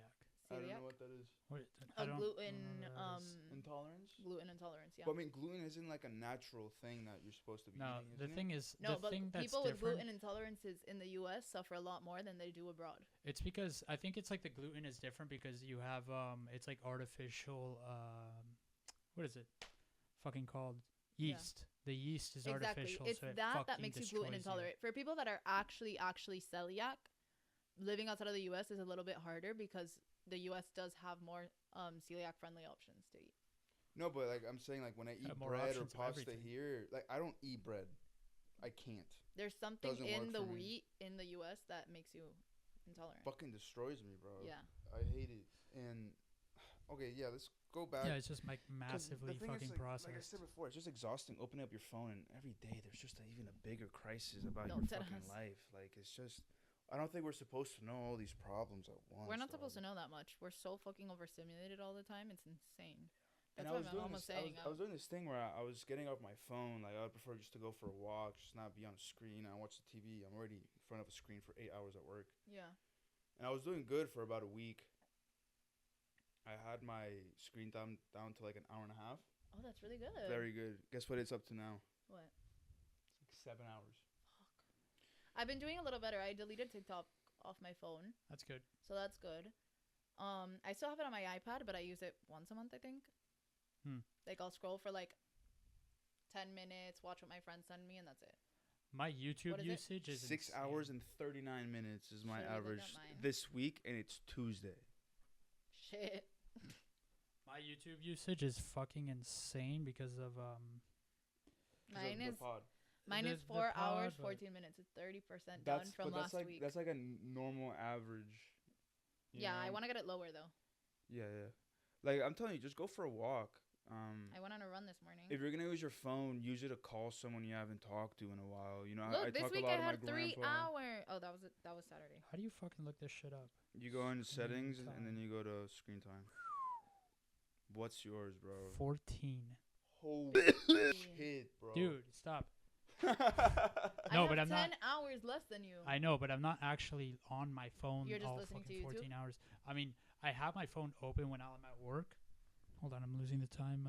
I don't celiac, know what that is. What? a I don't gluten know what that is. Intolerance. gluten intolerance. Yeah. But I mean, gluten isn't like a natural thing that you're supposed to be No, eating. the isn't thing is, No, the but thing that's people with different. gluten intolerances in the U.S. suffer a lot more than they do abroad. It's because I think it's like the gluten is different because you have it's like artificial what is it? Fucking called Yeah. yeast. The yeast is Exactly. artificial. It's so it that fucking makes you gluten destroys intolerant. For people that are actually celiac, living outside of the U.S. is a little bit harder because the U.S. does have more celiac friendly options to eat. No, but like I'm saying, like when I eat Have more bread or options of pasta everything. here, like I don't eat bread. I can't. There's something Doesn't in work the for me. wheat in the U.S. that makes you intolerant. Fucking destroys me, bro. Yeah. I hate it. And okay, yeah, let's go back. Yeah, it's just like 'Cause massively the thing is, fucking like I processed. said before, it's just exhausting opening up your phone and every day there's just even a bigger crisis about No, your dead fucking ass. life. Like it's just, I don't think we're supposed to know all these problems at once. We're not supposed to know that much. We're so fucking overstimulated all the time. It's insane. And That's I what was my doing mom was this. saying. I was doing this thing where I was getting off my phone. Like I would prefer just to go for a walk, just not be on a screen. I watch the TV. I'm already in front of a screen for 8 hours at work. Yeah. And I was doing good for about a week. I had my screen time down to like an hour and a half. Oh, that's really good. Very good. Guess what it's up to now? What? It's like 7 hours. I've been doing a little better. I deleted TikTok off my phone, That's good. so that's good. I still have it on my iPad, but I use it once a month, I think. Like I'll scroll for like 10 minutes, watch what my friends send me, and that's it. My YouTube What is it? usage is 6 insane. hours and 39 minutes is my Should've looked average at mine. this week, and it's Tuesday. Shit. My YouTube usage is fucking insane because of 'Cause of Mine the is pod. the 4 hours, pod, but 14 minutes. It's 30% down from that's last like week. that's like a normal average. you Yeah, I know? want to get it lower though. Yeah. Like I'm telling you, just go for a walk. I went on a run this morning. If you're gonna use your phone, use it to call someone you haven't talked to in a while. You know, Look, I this talk week a lot I to my had 3 grandpa. hours. Oh, that was Saturday. how do you fucking look this shit up? You go into Screen settings time. and then you go to screen time. What's yours, bro? 14. Holy shit, bro. Dude, stop. I No, have but I'm 10 not. hours less than you. I know, but I'm not actually on my phone You're just all listening to fucking YouTube? 14 hours. I mean, I have my phone open when I'm at work. Hold on, I'm losing the time.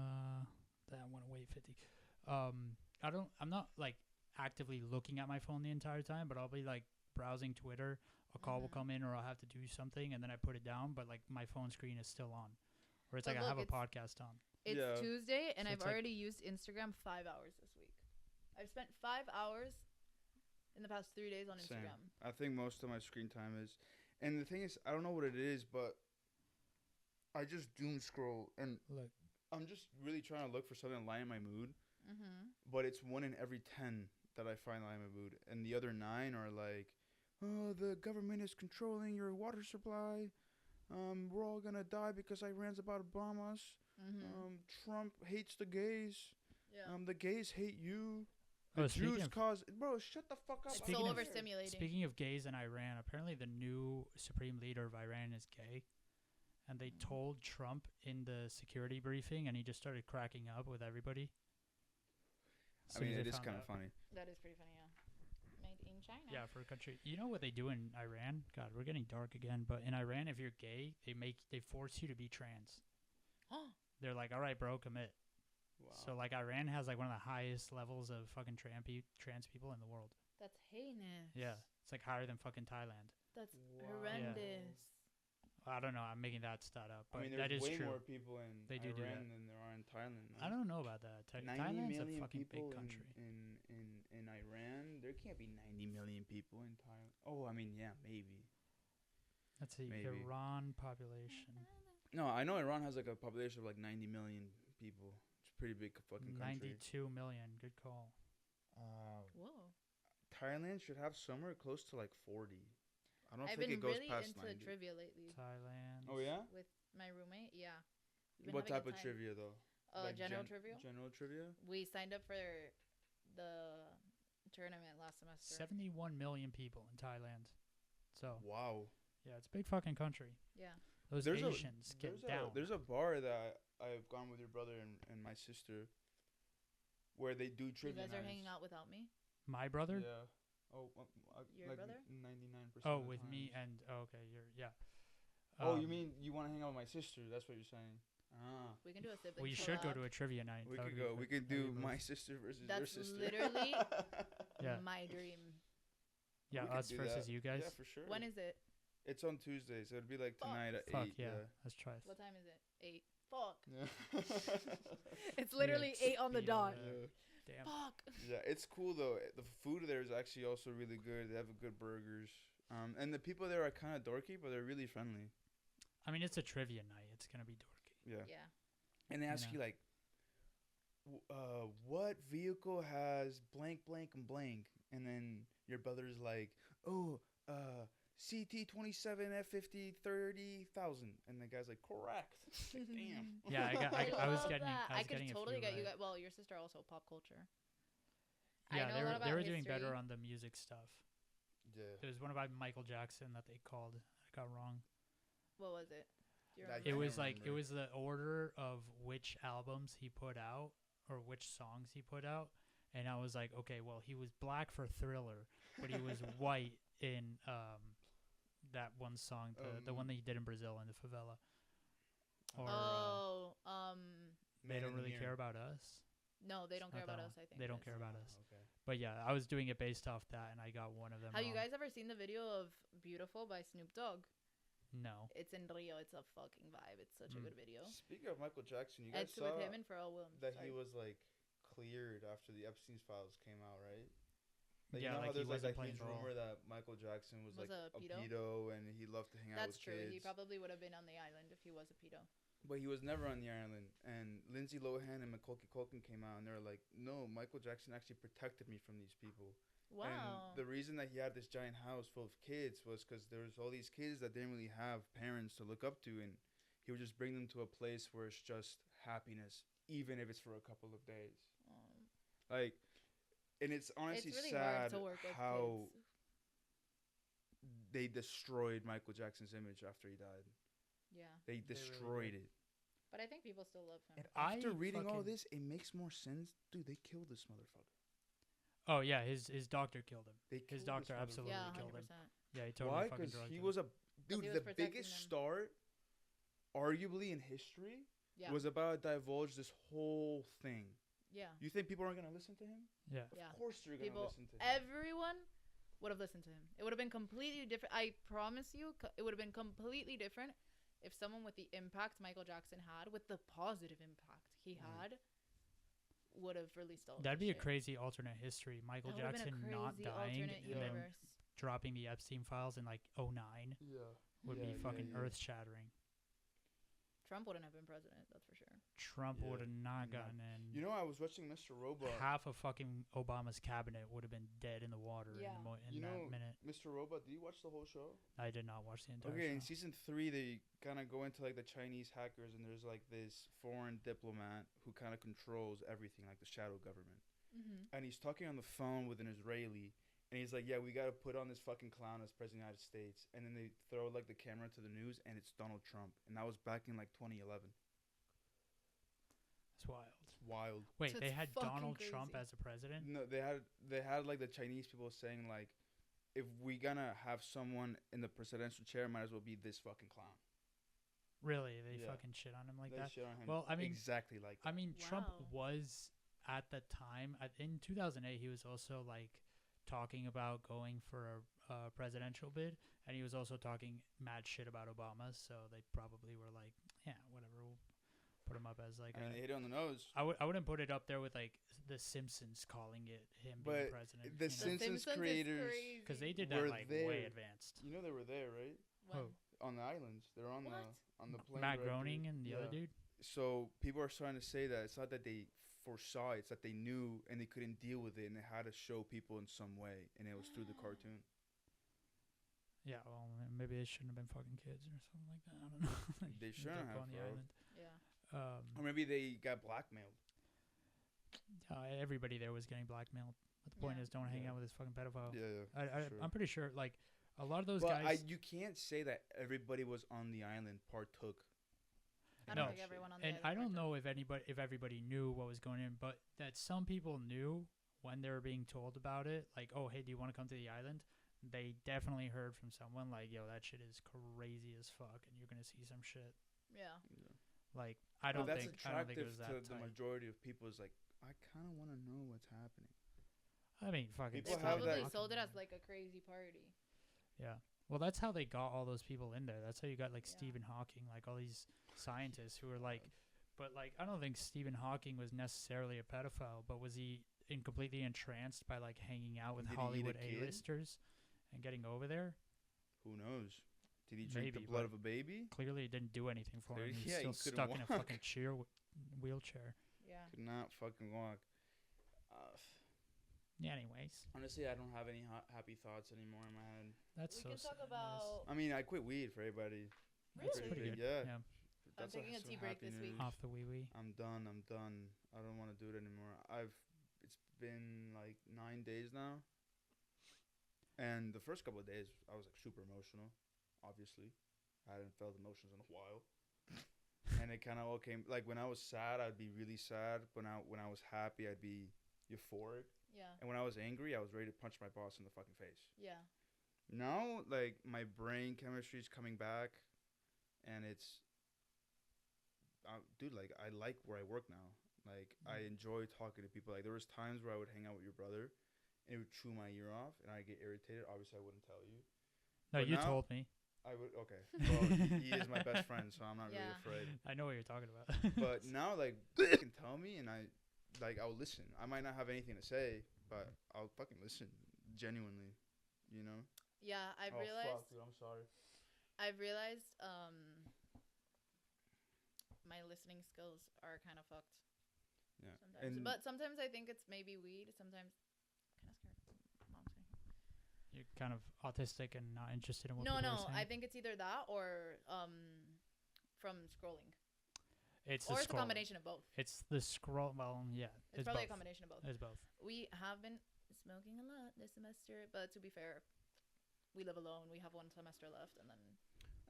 That went away 50. I'm not like actively looking at my phone the entire time, but I'll be like browsing Twitter. A call will Mhm. come in, or I'll have to do something, and then I put it down. But like my phone screen is still on, or it's But like I look, have a it's- podcast on. It's Yeah. Tuesday, and So I've it's like- already used Instagram 5 hours this week. I've spent 5 hours in the past 3 days on Same. Instagram. I think most of my screen time is, and the thing is, I don't know what it is, but I just doom scroll, and Look, I'm just really trying to look for something to lighten my mood. Mm-hmm. But it's 1 in every 10 that I find lighten my mood, and the other 9 are like, oh, the government is controlling your water supply. We're all gonna die because Iran's about to bomb us. Mm-hmm. Trump hates the gays. Yeah. The gays hate you. Oh, The speaking Jews of- cause, bro, shut the fuck up. I Speaking don't so of- care. overstimulating. speaking of gays in Iran, apparently the new supreme leader of Iran is gay, and they told Trump in the security briefing, and he just started cracking up with everybody. I mean, it is kind of funny. That is pretty funny, yeah. Made in China. Yeah, for a country. You know what they do in Iran? God, we're getting dark again. But in Iran, if you're gay, they force you to be trans. They're like, all right, bro, commit. Wow. So like Iran has like one of the highest levels of fucking trans people in the world. That's heinous. Yeah, it's like higher than fucking Thailand. That's Wow. horrendous. I don't know. I'm making that stat up, but I mean, that there's is way true. more people in They do Iran that. than there are in Thailand. I don't know about that. 90 Thailand's a million fucking people big country. in Iran. There can't be 90 million people in Thailand. Oh, I mean, yeah, maybe. Let's see, Maybe. Iran population. No, I know Iran has like a population of like 90 million people. It's a pretty big fucking country. 92 million. Good call. Whoa. Thailand should have somewhere close to like 40. I don't I've think been it goes really past into 90. trivia lately Thailand. Oh yeah? with my roommate. Yeah. We've been What having a type of time. trivia though? Like General trivia. General trivia? We signed up for the tournament last semester. 71 million people in Thailand. So, Wow. yeah, it's a big fucking country. Yeah. Those There's a- Asians get down. There's a bar that I've gone with your brother and my sister where they do You trivia guys are nights. hanging out without me. My brother? Yeah. Oh, Your like brother? 99%. Oh, of the with me times. and okay, yeah. Oh, you Um, mean you want to hang out with my sister? That's what you're saying. Ah. We can do a sibling. we should go collab. to a trivia night. We That could would be go. a We good- could that'd be do a my move. sister versus your That's sister. literally Yeah. my dream. Yeah, We could us do versus that. you guys. Yeah, for sure. When is it? It's on Tuesday, so it'd be like Fuck. tonight at Fuck 8. yeah. Let's try it. What time is it? 8. Fuck. Yeah. It's literally 8 on the dot. Yeah. Damn. Fuck. Yeah, it's cool though. The food there is actually also really good. They have good burgers. And the people there are kind of dorky, but they're really friendly. I mean, it's a trivia night. It's gonna be dorky. Yeah. Yeah. And they ask know. you like, what vehicle has blank, blank, and blank? And then your brother's like, oh, CT27 F50 30,000. And the guy's like, correct. Like, damn. Yeah, I was love getting. that. I was could getting totally a few get you right. guys. Well, your sister also pop culture. Yeah, I know a lot they about were doing better history. on the music stuff. Yeah. There was one about Michael Jackson that they called. I got wrong. What was it? Do you I It can't remember? was like it remember. was the order of which albums he put out or which songs he put out, and I was like, okay, well, he was black for Thriller, but he was white in that one song, the one that he did in Brazil in the favela. Or they Man don't in the really care Mirror. about us. No, they It's don't care not about that us. I think They don't that's- care about Ah, us. Okay. But yeah, I was doing it based off that, and I got one of them. Have you wrong. guys ever seen the video of "Beautiful" by Snoop Dogg? No. It's in Rio. It's a fucking vibe. It's such a Mm. good video. Speaking of Michael Jackson, you guys It's saw with him and Pharrell Williams. that Sorry. he was like cleared after the Epstein's files came out, right? Like, Yeah, you know like how he there's like wasn't that playing huge ball. rumor that Michael Jackson was Was like a a pedo? pedo and he loved to hang out That's with true. kids. He probably would have been on the island if he was a pedo. But he was never on the island. And Lindsay Lohan and Macaulay Culkin came out and they were like, no, Michael Jackson actually protected me from these people. Wow. And the reason that he had this giant house full of kids was because there was all these kids that didn't really have parents to look up to, and he would just bring them to a place where it's just happiness, even if it's for a couple of days. Like, and it's honestly it's really hard sad to work with how kids. they destroyed Michael Jackson's image after he died. Yeah. They really destroyed did. it. But I think people still love him. And After I reading all fucking- this, it makes more sense. Dude, they killed this motherfucker. Oh yeah, his doctor killed him. They His killed doctor this absolutely Yeah, killed 100%. him. Yeah, he totally Why? fucking Because drugged he him. was a dude. he was The protecting biggest them. star, arguably in history, Yeah. was about to divulge this whole thing. Yeah. You think people aren't gonna listen to him? Yeah. Yeah. Of course they're gonna People, listen to him. everyone would have listened to him. It would have been completely different. I promise you, it would have been completely different if someone with the impact Michael Jackson had, with the positive impact he had, would have released all. That'd this be a shit. crazy alternate history. Michael That would've been a Jackson not crazy dying alternate and then universe. dropping the Epstein files in like 09 Yeah. would be fucking earth shattering. Trump wouldn't have been president. That's for sure. Trump Yeah. would have not Not- gotten in. You know, I was watching Mr. Robot. Half of fucking Obama's cabinet would have been dead in the water Yeah. in You that know, minute. Mr. Robot, did you watch the whole show? I did not watch the entire Okay, in show. season 3, they kind of go into like the Chinese hackers, and there's like this foreign diplomat who kind of controls everything, like the shadow government. Mm-hmm. And he's talking on the phone with an Israeli, and he's like, "Yeah, we gotta put on this fucking clown as president of the United States." And then they throw like the camera to the news, and it's Donald Trump, and that was back in like 2011. It's wild. It's wild. Wait, That's they had fucking Donald Trump crazy. as a president? No, they had like the Chinese people saying like, if we gonna have someone in the presidential chair, might as well be this fucking clown. Really? They Yeah. fucking shit on him like They that? shit on him. Well, I mean- exactly like. I mean, Trump Wow. was at the time in 2008. He was also like talking about going for a presidential bid, and he was also talking mad shit about Obama. So they probably were like, yeah, whatever. We'll put him up as like. I mean, they hit it on the nose. I wouldn't put it up there with like The Simpsons calling it him being But president. the The Simpsons is creators, crazy. because they did that were like way there. advanced. You know they were there, right? When? Who? On the islands. They're on What? on the plane. Matt director. Groening and the other Yeah. dude. So people are starting to say that it's not that they foresaw it, it's that they knew and they couldn't deal with it and they had to show people in some way, and it was through the cartoon. Yeah, well, maybe they shouldn't have been fucking kids or something like that. I don't know. Like, They ended shouldn't up have, on the bro. island. Yeah. Or maybe they got blackmailed. Everybody there was getting blackmailed. But the point Yeah. is, don't hang Yeah. out with this fucking pedophile. Yeah, sure. I'm pretty sure, like, a lot of those But guys. you can't say that everybody was on the island partook. I in don't No. that think shit. everyone on the And island I don't worked know if everybody knew what was going on, but that some people knew when they were being told about it. Like, oh, hey, do you want to come to the island? They definitely heard from someone like, yo, that shit is crazy as fuck, and you're gonna see some shit. Yeah. Like, I But don't that's think it attractive was to that the tight. majority of people. Is like, I kind of want to know what's happening. I mean, fucking. They People have probably that- sold it as like a crazy party. Yeah. Well, that's how they got all those people in there. That's how you got like Yeah. Stephen Hawking, like all these scientists who were like, but like I don't think Stephen Hawking was necessarily a pedophile, but was he completely entranced by like hanging out with Did he eat a Hollywood kid? A-listers and getting over there? Who knows? Did he drink Maybe, the blood but of a baby? Clearly, it didn't do anything for him. Clearly- He's yeah, he still couldn't stuck in a walk. fucking wheelchair. Yeah. Could not fucking walk. Yeah. Anyways, Honestly, I don't have any happy thoughts anymore in my head. that's We so can sad. talk about. I mean, I quit weed for everybody. That's Really? pretty good. Yeah. Yeah. That's taking a some tea break happy this week. news. Off the wee wee. I'm done. I don't want to do it anymore. It's been like 9 days now. And the first couple of days, I was like super emotional. Obviously, I hadn't felt emotions in a while. And it kind of all came like when I was sad, I'd be really sad. When I was happy, I'd be euphoric. Yeah. And when I was angry, I was ready to punch my boss in the fucking face. Yeah. Now, like my brain chemistry is coming back, and it's, dude. Like I like where I work now. Like I enjoy talking to people. Like there was times where I would hang out with your brother, and it would chew my ear off, and I get irritated. Obviously, I wouldn't tell you. No, But you now- told me. I would okay. Well, he is my best friend, so I'm not really Yeah. afraid. I know what you're talking about. But now, like, you can tell me, and I'll listen. I might not have anything to say, but I'll fucking listen genuinely. You know. Yeah. I've Oh, realized. fuck, dude, I'm sorry. I've realized. My listening skills are kind of fucked. Yeah. Sometimes. And But sometimes I think it's maybe weed. Sometimes. Can I ask her? Mom's here. You're kind of autistic and not interested in what No, people no. are saying. I think it's either that or from scrolling, It's or the it's a scroll. combination of both. It's the scroll. Well, yeah. It's probably both. a combination of both. It's both. We have been smoking a lot this semester, but to be fair, we live alone. We have 1 semester left, and then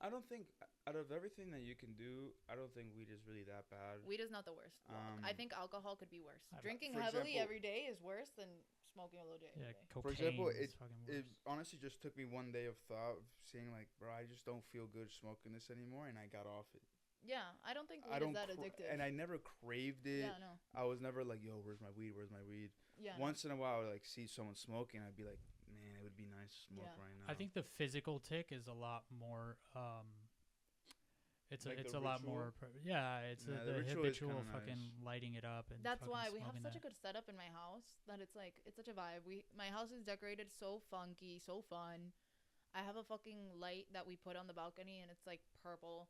I don't think out of everything that you can do, I don't think weed is really that bad. weed is not the worst. I think alcohol could be worse. I've- Drinking for heavily example- every day is worse than smoking a little day. Yeah, every day. cocaine For example, is fucking worse. It honestly just took me one day of thought of seeing like, bro, I just don't feel good smoking this anymore, and I got off it. Yeah, I don't think weed I don't is that cra- addictive. and I never craved it. yeah, no. I was never like, yo, where's my weed? Where's my weed? Yeah. no. Once in a while, I would like see someone smoking, I'd be like, man, it would be nice to smoke Yeah. right now. I think the physical tick is a lot more. It's Like it's the a lot ritual? more. Yeah, it's Yeah, the the ritual is habitual kinda fucking nice. lighting it up and. That's fucking why we have smoking such a that. good setup in my house that it's like it's such a vibe. My house is decorated so funky, so fun. I have a fucking light that we put on the balcony and it's like purple.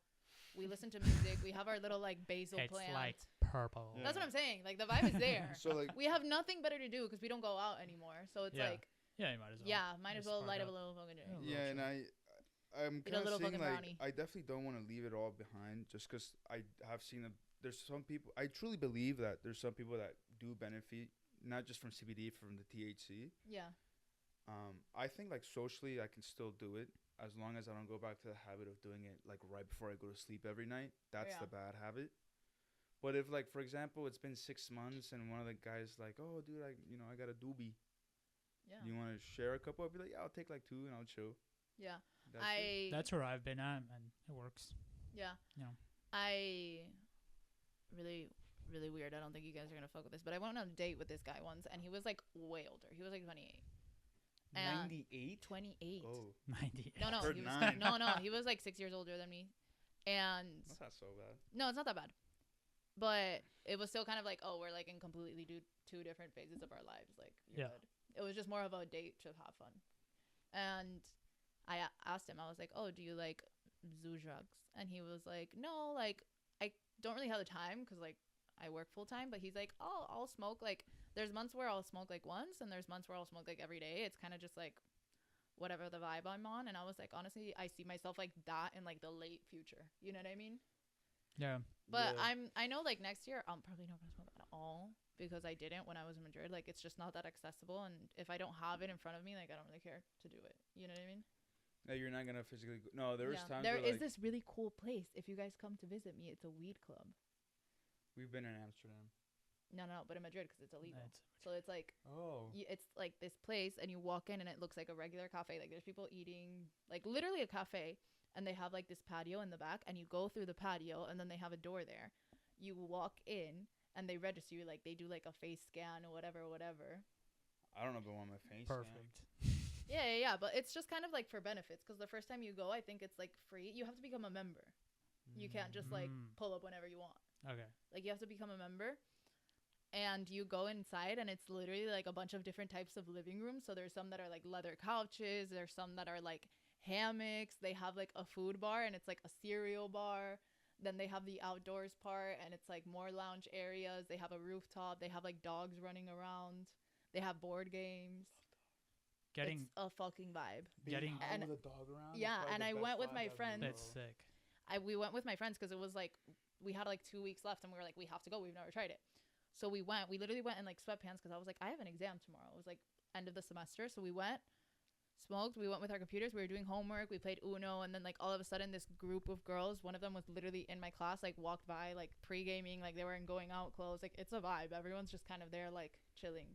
We listen to music. We have our little like basil It's plant. like purple. Yeah. That's what I'm saying. Like the vibe is there. So like, We have nothing better to do because we don't go out anymore. So it's Yeah. like, Yeah, you might as well. yeah, might as Just well spark light up up. a little fucking drink. Yeah. yeah, and I'm Eat a kind of little seeing fucking like brownie. I definitely don't want to leave it all behind just because I have seen there's some people I truly believe that there's some people that do benefit not just from CBD from the THC. Yeah. I think like socially I can still do it as long as I don't go back to the habit of doing it like right before I go to sleep every night. That's Yeah. the bad habit. But if like for example, it's been 6 months and one of the guys like, oh dude, I got a doobie. Yeah. You want to share a couple? I'd be like, yeah, I'll take like 2 and I'll chill. Yeah. That's it. That's where I've been at, and it works. Yeah. Yeah. I really, really weird. I don't think you guys are gonna fuck with this, but I went on a date with this guy once, and he was like way older. He was like 28. And 98. 28. Oh, 90. No, Heard he was 9. no, he was like 6 years older than me, and that's not so bad. no, it's not that bad, but it was still kind of like, oh, we're like in completely two different phases of our lives. Like, you're Yeah. good. It was just more of a date to have fun, and I asked him, I was like, oh, do you like zoo drugs? And he was like, no, like I don't really have the time because like I work full time. But he's like, oh, I'll smoke like. There's months where I'll smoke like once, and there's months where I'll smoke like every day. It's kind of just like whatever the vibe I'm on. And I was like, honestly, I see myself like that in like the late future. You know what I mean? Yeah. But Yeah. I know like next year I'm probably not gonna smoke at all because I didn't when I was in Madrid. Like it's just not that accessible, and if I don't have it in front of me, like I don't really care to do it. You know what I mean? No, you're not gonna physically. No, there was times There where is like, this really cool place. If you guys come to visit me, it's a weed club. we've been in Amsterdam. No, but in Madrid because it's illegal. It's- So it's like Oh. it's like this place, and you walk in, and it looks like a regular cafe. Like there's people eating, like literally a cafe, and they have like this patio in the back, and you go through the patio, and then they have a door there. You walk in, and they register you. Like they do like a face scan or whatever. I don't know if I want my face. Perfect. Yeah. But it's just kind of like for benefits, because the first time you go, I think it's like free. You have to become a member. You can't just like pull up whenever you want. Okay. Like you have to become a member. And you go inside, and it's literally like a bunch of different types of living rooms. So there's some that are like leather couches. There's some that are like hammocks. They have like a food bar, and it's like a cereal bar. Then they have the outdoors part, and it's like more lounge areas. They have a rooftop. They have like dogs running around. They have board games. Getting It's a fucking vibe. Getting- high and- with a dog around. is yeah, probably and the I best went with vibe my ever, friends. that's bro. sick. We went with my friends because it was like we had like 2 weeks left, and we were like, we have to go. We've never tried it. So we went. We literally went in like sweatpants because I was like, I have an exam tomorrow. It was like end of the semester. So we went, smoked. We went with our computers. We were doing homework. We played Uno, and then like all of a sudden, this group of girls, one of them was literally in my class, like walked by, like pre-gaming, like they were in going out clothes. Like it's a vibe. Everyone's just kind of there, like chilling.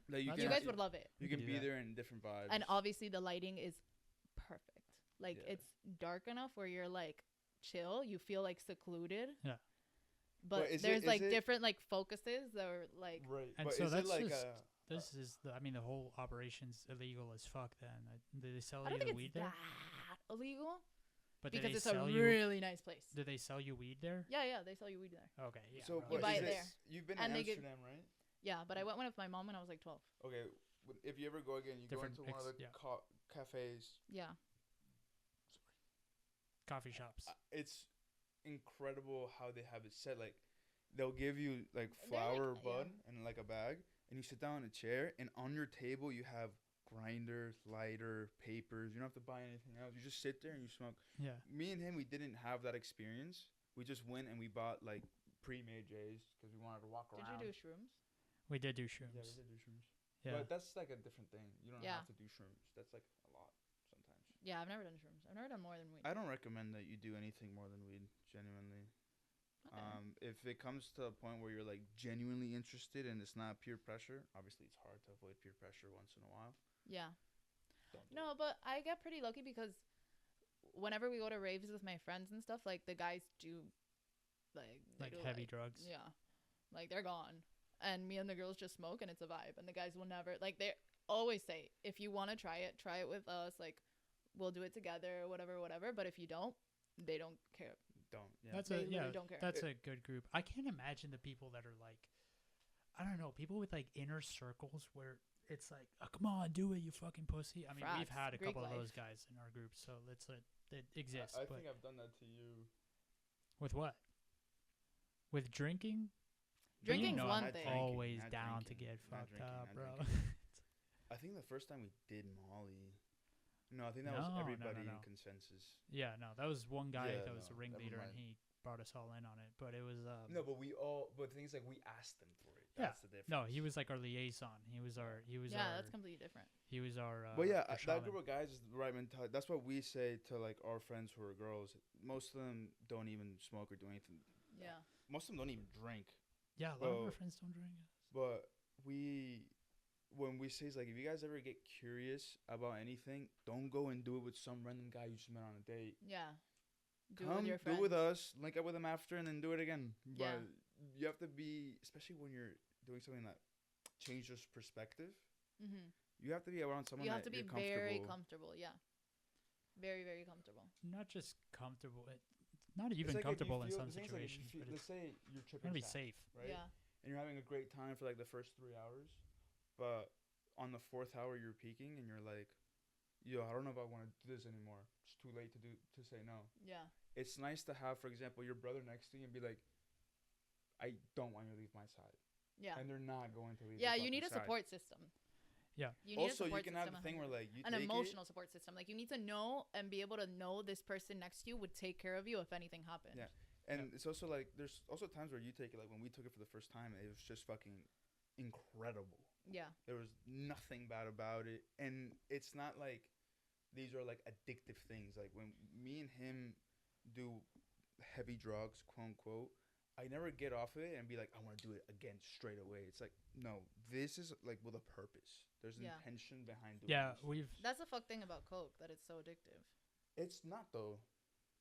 Like You You can- guys would love it. You We could can do be that. there in different vibes. And obviously the lighting is perfect. Like Yeah. it's dark enough where you're like chill. You feel like secluded. Yeah. But is there's it- like is it- different like focuses that are like Right. And But so is that's it like just- a This is the whole operation's illegal as fuck. Then do they sell I you don't the think weed it's there? that illegal But do because they it's a sell you? really nice place. Do they sell you weed there? Yeah, they sell you weed there. Okay. Yeah. so? bro. You But buy is it it there. You've been And in they give- Amsterdam, right? Yeah, but I went with my mom when I was like 12. Okay. If you ever go again, you Different go into one of ex- the yeah. cafes. Yeah. Coffee shops. It's incredible how they have it set. Like they'll give you like They're like- flour yeah. bud and like a bag, and you sit down in a chair, and on your table you have grinder, lighter, papers. You don't have to buy anything else. You just sit there and you smoke. Yeah. Me and him, we didn't have that experience. We just went and we bought like pre-made J's because we wanted to walk Did around. you do shrooms? We did do shrooms. Yeah, we did do shrooms. Yeah. But that's like a different thing. You don't Yeah. have to do shrooms. That's like a lot sometimes. Yeah, I've never done shrooms. I've never done more than weed. I don't recommend that you do anything more than weed, genuinely. Okay. If it comes to a point where you're like genuinely interested and it's not peer pressure, obviously it's hard to avoid peer pressure once in a while. Yeah. Don't do No, but I get pretty lucky because whenever we go to raves with my friends and stuff, like the guys do like they Like do, heavy drugs. Yeah. Like they're gone. And me and the girls just smoke, and it's a vibe. And the guys will never like they always say, if you want to try it with us. Like we'll do it together, whatever. But if you don't, they don't care. Don't. Yeah. That's They a yeah. literally don't care. That's a good group. I can't imagine the people that are like, I don't know, people with like inner circles where it's like, oh, come on, do it, you fucking pussy. I mean, we've Frats, had a Greek couple of life. those guys in our group, so it exists. I but think I've done that to you. with what? With drinking? Drinking's you know one I'm thing. always Not down to drinking, get not fucked drinking, up, not bro. drinking. I think the first time we did Molly. No, I think that was No, no, everybody no. in consensus. Yeah, no, that was one guy Yeah, that was no, the ringleader, and never he brought us all in on it. But it was No, but we all. But the thing is, like, we asked them for it. Yeah. That's the difference. no, he was like our liaison. He was our Yeah, that's completely different. he was our. But yeah, our that shaman. group of guys is the right mentality. That's what we say to like our friends who are girls. Most of them don't even smoke or do anything. Yeah. most of them don't even drink. Yeah, a lot of our Well, friends don't drink. But when we say, it's like, if you guys ever get curious about anything, don't go and do it with some random guy you just met on a date. Yeah. Do it Come, with your do friends. it with us, link up with them after, and then do it again. Yeah. But you have to be, especially when you're doing something that changes perspective. Mm-hmm. You have to be around someone You have that to be you're very comfortable. comfortable. Yeah. Very, very comfortable. Not just comfortable. Not It's even like if you comfortable in feel- some the thing is, like, if you situations. feel- But let's it's say you're tripping gonna be fast, safe. right? Yeah. And you're having a great time for like the first 3 hours, but on the 4th hour you're peaking and you're like, yo, I don't know if I want to do this anymore. It's too late to say no. Yeah. It's nice to have, for example, your brother next to you and be like, I don't want you to leave my side. Yeah. And they're not going to leave Yeah, your you need a fucking side. support system. Yeah. You need Also, a you support can have system the thing where, like, you an take emotional support system. Like, you need to know and be able to know this person next to you would take care of you if anything happened. Yeah. And it's also like, there's also times where you take it, like when we took it for the first time, it was just fucking incredible. Yeah. There was nothing bad about it. And it's not like these are like addictive things. Like when me and him do heavy drugs, quote unquote, I never get off of it and be like, I want to do it again straight away. It's like, no, this is like with a purpose. There's an Yeah. intention behind doing Yeah, this. we've. That's the fuck thing about Coke, that it's so addictive. It's not, though.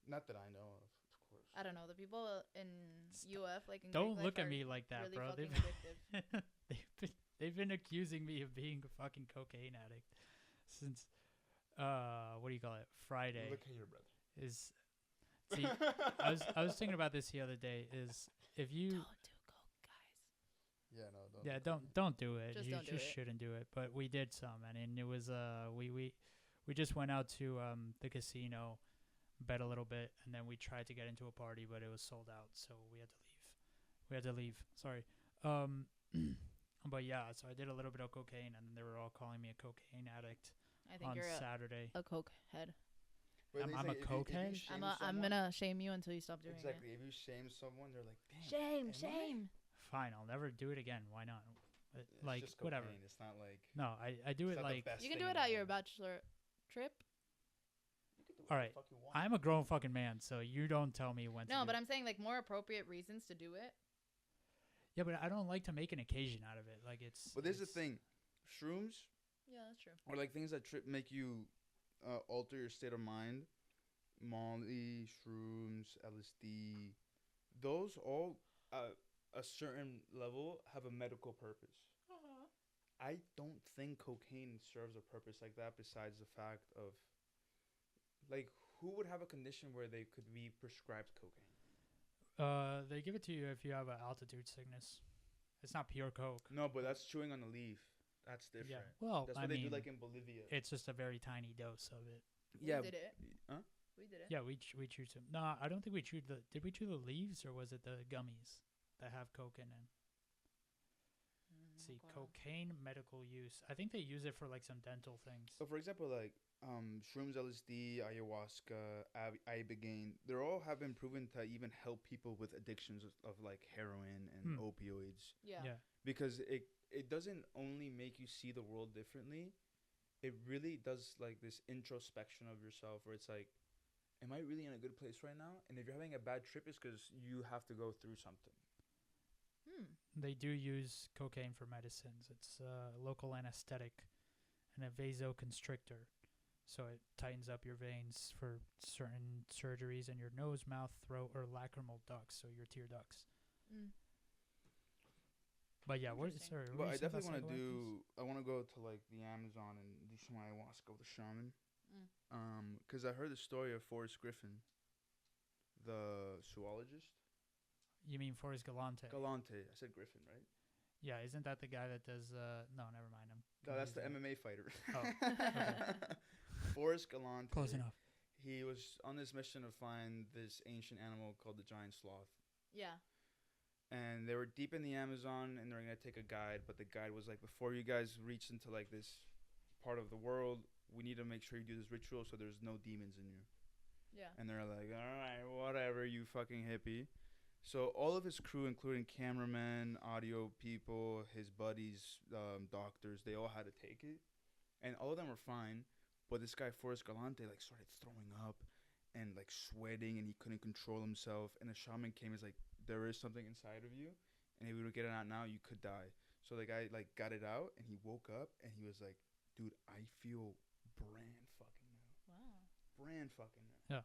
Not that I know of course. I don't know. The people in UF, like in Don't Greek look life, at are me like that, really bro. fucking They've addictive. they've been accusing me of being a fucking cocaine addict since what do you call it? Friday. Look at your brother. Is see, I was thinking about this the other day. Is if you Don't do Coke, guys. Yeah, no, don't. yeah don't do it. Just you don't do just it. shouldn't do it. But we did some, and it was we just went out to the casino, bet a little bit, and then we tried to get into a party, but it was sold out, so we had to leave. Sorry. But yeah, so I did a little bit of cocaine, and they were all calling me a cocaine addict I think on you're Saturday. a Coke head. But I'm they a say if you cokehead? shame I'm someone- gonna shame you until you stop doing Exactly. If you shame someone, they're like, damn. it. Shame, am I? shame. Fine, I'll never do it again. Why not? It's Like just whatever. cocaine. It's not like. No, I do it's it not the like best You can thing do in it the at your world. bachelor trip. You can do All whatever right, the fuck you want. I'm a grown fucking man, so you don't tell me when to No, do but it. I'm saying like more appropriate reasons to do it. Yeah, but I don't like to make an occasion out of it. Like it's But there's the it's- thing, shrooms Yeah, that's true. or like things that make you alter your state of mind. Molly, shrooms, LSD, those all a certain level have a medical purpose. I don't think cocaine serves a purpose like that besides the fact of like who would have a condition where they could be prescribed cocaine? They give it to you if you have an altitude sickness. It's not pure coke. No, but that's chewing on a leaf. That's different. Yeah. Well, That's I what they mean, do like in Bolivia. it's just a very tiny dose of it. Yeah. We did it. Huh? We did it. Yeah, we chewed some. No, I don't think we chewed the. Did we chew the leaves or was it the gummies that have coke in them? See, cocaine medical use. I think they use it for like some dental things. So, for example, like shrooms, LSD, ayahuasca, ibogaine, they're all have been proven to even help people with addictions of like heroin and Hmm. opioids, Yeah. Yeah. because it doesn't only make you see the world differently. It really does like this introspection of yourself, where it's like, am I really in a good place right now? And if you're having a bad trip, it's because you have to go through something. They do use cocaine for medicines. It's a local anesthetic and a vasoconstrictor. So it tightens up your veins for certain surgeries in your nose, mouth, throat, or lacrimal ducts, so your tear ducts. Mm. But yeah, what? Interesting. Sorry, what But were I you saying about definitely want to psychoactives? I want to go to like the Amazon and do some ayahuasca with a shaman. Mm. Because I heard the story of Forrest Griffin, the zoologist. You mean Forrest Galante? Galante. I said Griffin, right? Yeah, isn't that the guy that does? No, never mind. No, that's the confusing. MMA fighter. Oh, okay. Forrest Galante. Close enough. He was on this mission to find this ancient animal called the giant sloth. Yeah. And they were deep in the Amazon, and they were going to take a guide. But the guide was like, before you guys reach into like this part of the world, we need to make sure you do this ritual so there's no demons in you. Yeah. And they're like, all right, whatever, you fucking hippie. So all of his crew, including cameramen, audio people, his buddies, doctors, they all had to take it. And all of them were fine. But this guy, Forrest Galante, like started throwing up and like sweating, and he couldn't control himself. And the shaman came and was like, there is something inside of you, and if you don't get it out now, you could die. So the guy like got it out, and he woke up, and he was like, "Dude, I feel brand fucking new. Wow. Brand fucking new."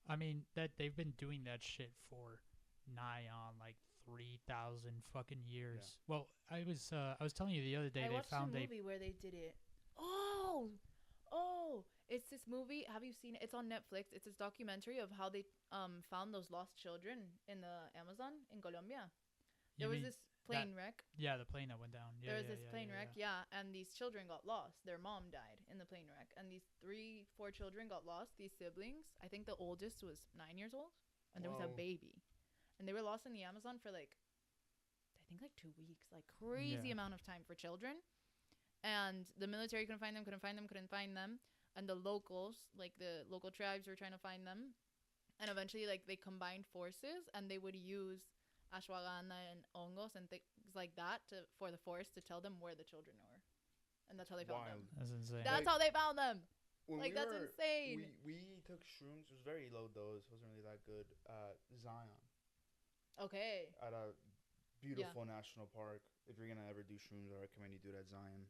I mean, that they've been doing that shit for nigh on like 3,000 fucking years. Well, I was telling you the other day I they watched found a movie where they did it. Oh, it's this movie. Have you seen it? It's on Netflix. It's this documentary of how they found those lost children in the Amazon in Colombia. There was this plane wreck. Yeah, the plane that went down. Yeah, There was this plane wreck, and these children got lost. Their mom died in the plane wreck, and these 4 children got lost. These siblings. I think the oldest was 9 years old, and there was a Whoa. baby, and they were lost in the Amazon for like, I think like 2 weeks, like crazy amount of time for children. And the military couldn't find them. And the locals, like the local tribes, were trying to find them. And eventually, like, they combined forces, and they would use ashwagandha and hongos and things like that for the forest to tell them where the children were. And that's how they found them. Wild. That's insane. That's Like, how they found them. When Like, we that's were- insane. We took shrooms. It was very low dose. Wasn't really that good. Zion Okay. at a beautiful national park. If you're gonna ever do shrooms, I recommend you do it at Zion.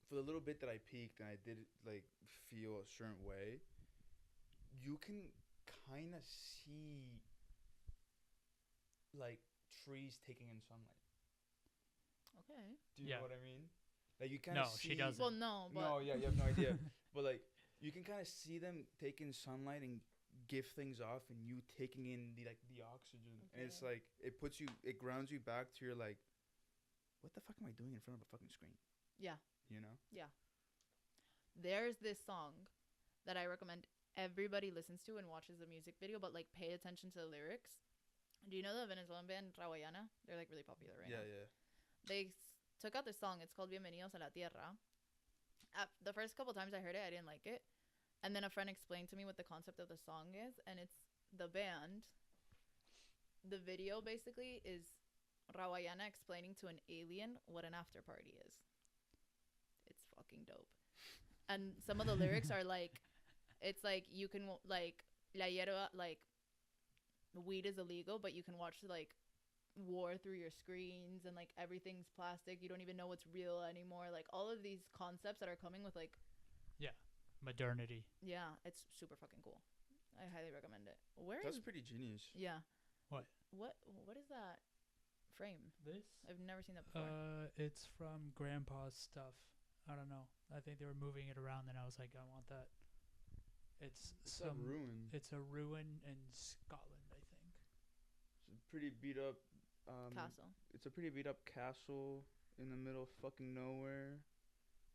For the little bit that I peaked and I did like feel a certain way, you can kind of see like trees taking in sunlight. Okay. Do you Yeah. know what I mean? Like you kind of No, see. she doesn't. Well, no, but No, yeah, you have no idea. But like you can kind of see them taking sunlight and give things off, and you taking in the oxygen, and it's Okay. like it grounds you back to your like, what the fuck am I doing in front of a fucking screen? Yeah. You know? There's this song that I recommend everybody listens to and watches the music video, but like pay attention to the lyrics. Do you know the Venezuelan band Rawayana? They're like really popular right now. Yeah. They took out this song. It's called Bienvenidos a la Tierra. The first couple times I heard it, I didn't like it. And then a friend explained to me what the concept of the song is, and it's the band. The video basically is Rawayana explaining to an alien what an after party is. It's fucking dope. And some of the lyrics are like, it's like you can like la hierba, like weed is illegal, but you can watch like war through your screens, and like everything's plastic. You don't even know what's real anymore. Like all of these concepts that are coming with like, Modernity. yeah, it's super fucking cool. I highly recommend it. That's pretty genius. Yeah. What? What is that frame? This? I've never seen that before. It's from Grandpa's stuff. I don't know. I think they were moving it around, and I was like, I want that. It's It's a ruin. It's a ruin in Scotland, I think. It's a pretty beat up Castle. It's a pretty beat up castle in the middle of fucking nowhere,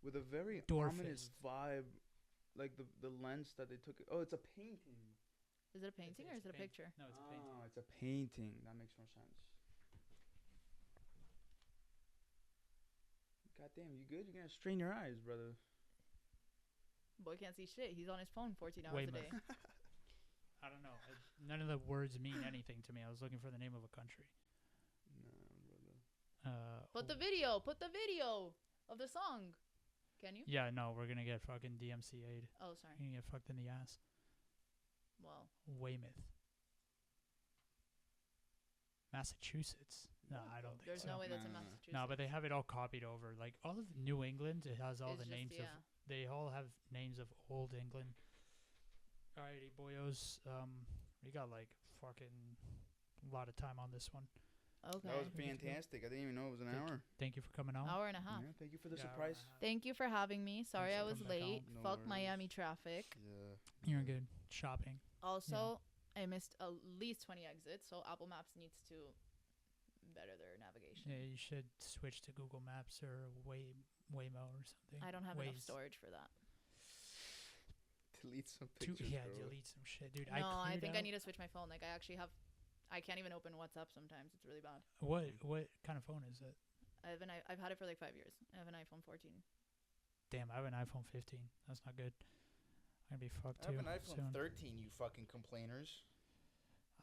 with a very Dwarfist. ominous vibe, like the lens that they took. Oh, it's a painting. Is it a painting or is it a picture? No, it's a painting. Oh, it's a painting. That makes more sense. God damn, you good? You're gonna strain your eyes, brother. Boy can't see shit. He's on his phone 14 hours a Weymouth. day. I don't know. None of the words mean anything to me. I was looking for the name of a country. Nah, brother. Put the video of the song. Can you? Yeah, no, we're gonna get fucking DMCA'd. Oh, sorry. You're gonna get fucked in the ass. Well, Weymouth. Massachusetts. No, I don't think there's so. no way that's in Nah. Massachusetts. No, but they have it all copied over. Like all of New England, it has all It's the just- names yeah. of. They all have names of old England. Alrighty, boyos. We got like fucking a lot of time on this one. Okay. That was We get to go. fantastic. I didn't even know it was an Thank hour. Thank you for coming on. Hour and a half. Yeah, thank you for the Yeah, surprise. Thank you for having me. Sorry Thanks I for was coming back late. on. No Fuck worries. Miami traffic. Yeah. You're good. Shopping. Also, I missed at least 20 exits, so Apple Maps needs to better their navigation. Yeah, you should switch to Google Maps or Waymo or something. I don't have enough Waze. storage for that. Delete some To- pictures, yeah, bro. delete some shit, dude. No, I cleared think I out- need to switch my phone. Like I can't even open WhatsApp sometimes. It's really bad. What kind of phone is it? I've had it for like 5 years. I have an iPhone 14. Damn, I have an iPhone 15. That's not good. I'm gonna be fucked I too have an iPhone soon. 13, you fucking complainers.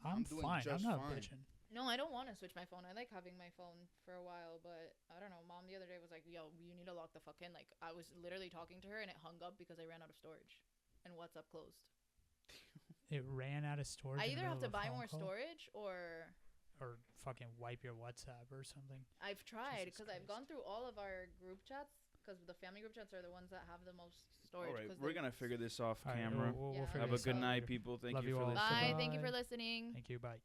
I'm doing fine. I'm just not fine. bitching. No, I don't want to switch my phone. I like having my phone for a while, but I don't know. Mom the other day was like, "Yo, you need to lock the fuck in." Like I was literally talking to her and it hung up because I ran out of storage, and WhatsApp closed. it ran out of storage. I in the either middle have to of a buy phone more call, storage or or fucking wipe your WhatsApp or something. I've tried Jesus because I've Christ. gone through all of our group chats because the family group chats are the ones that have the most All storage. right, 'cause we're they- gonna figure this off All right, camera. we'll Yeah. figure Have a this good out night, later. people. Thank Love you you for all. listening. Bye. Thank you for Bye. listening. Thank you. Bye.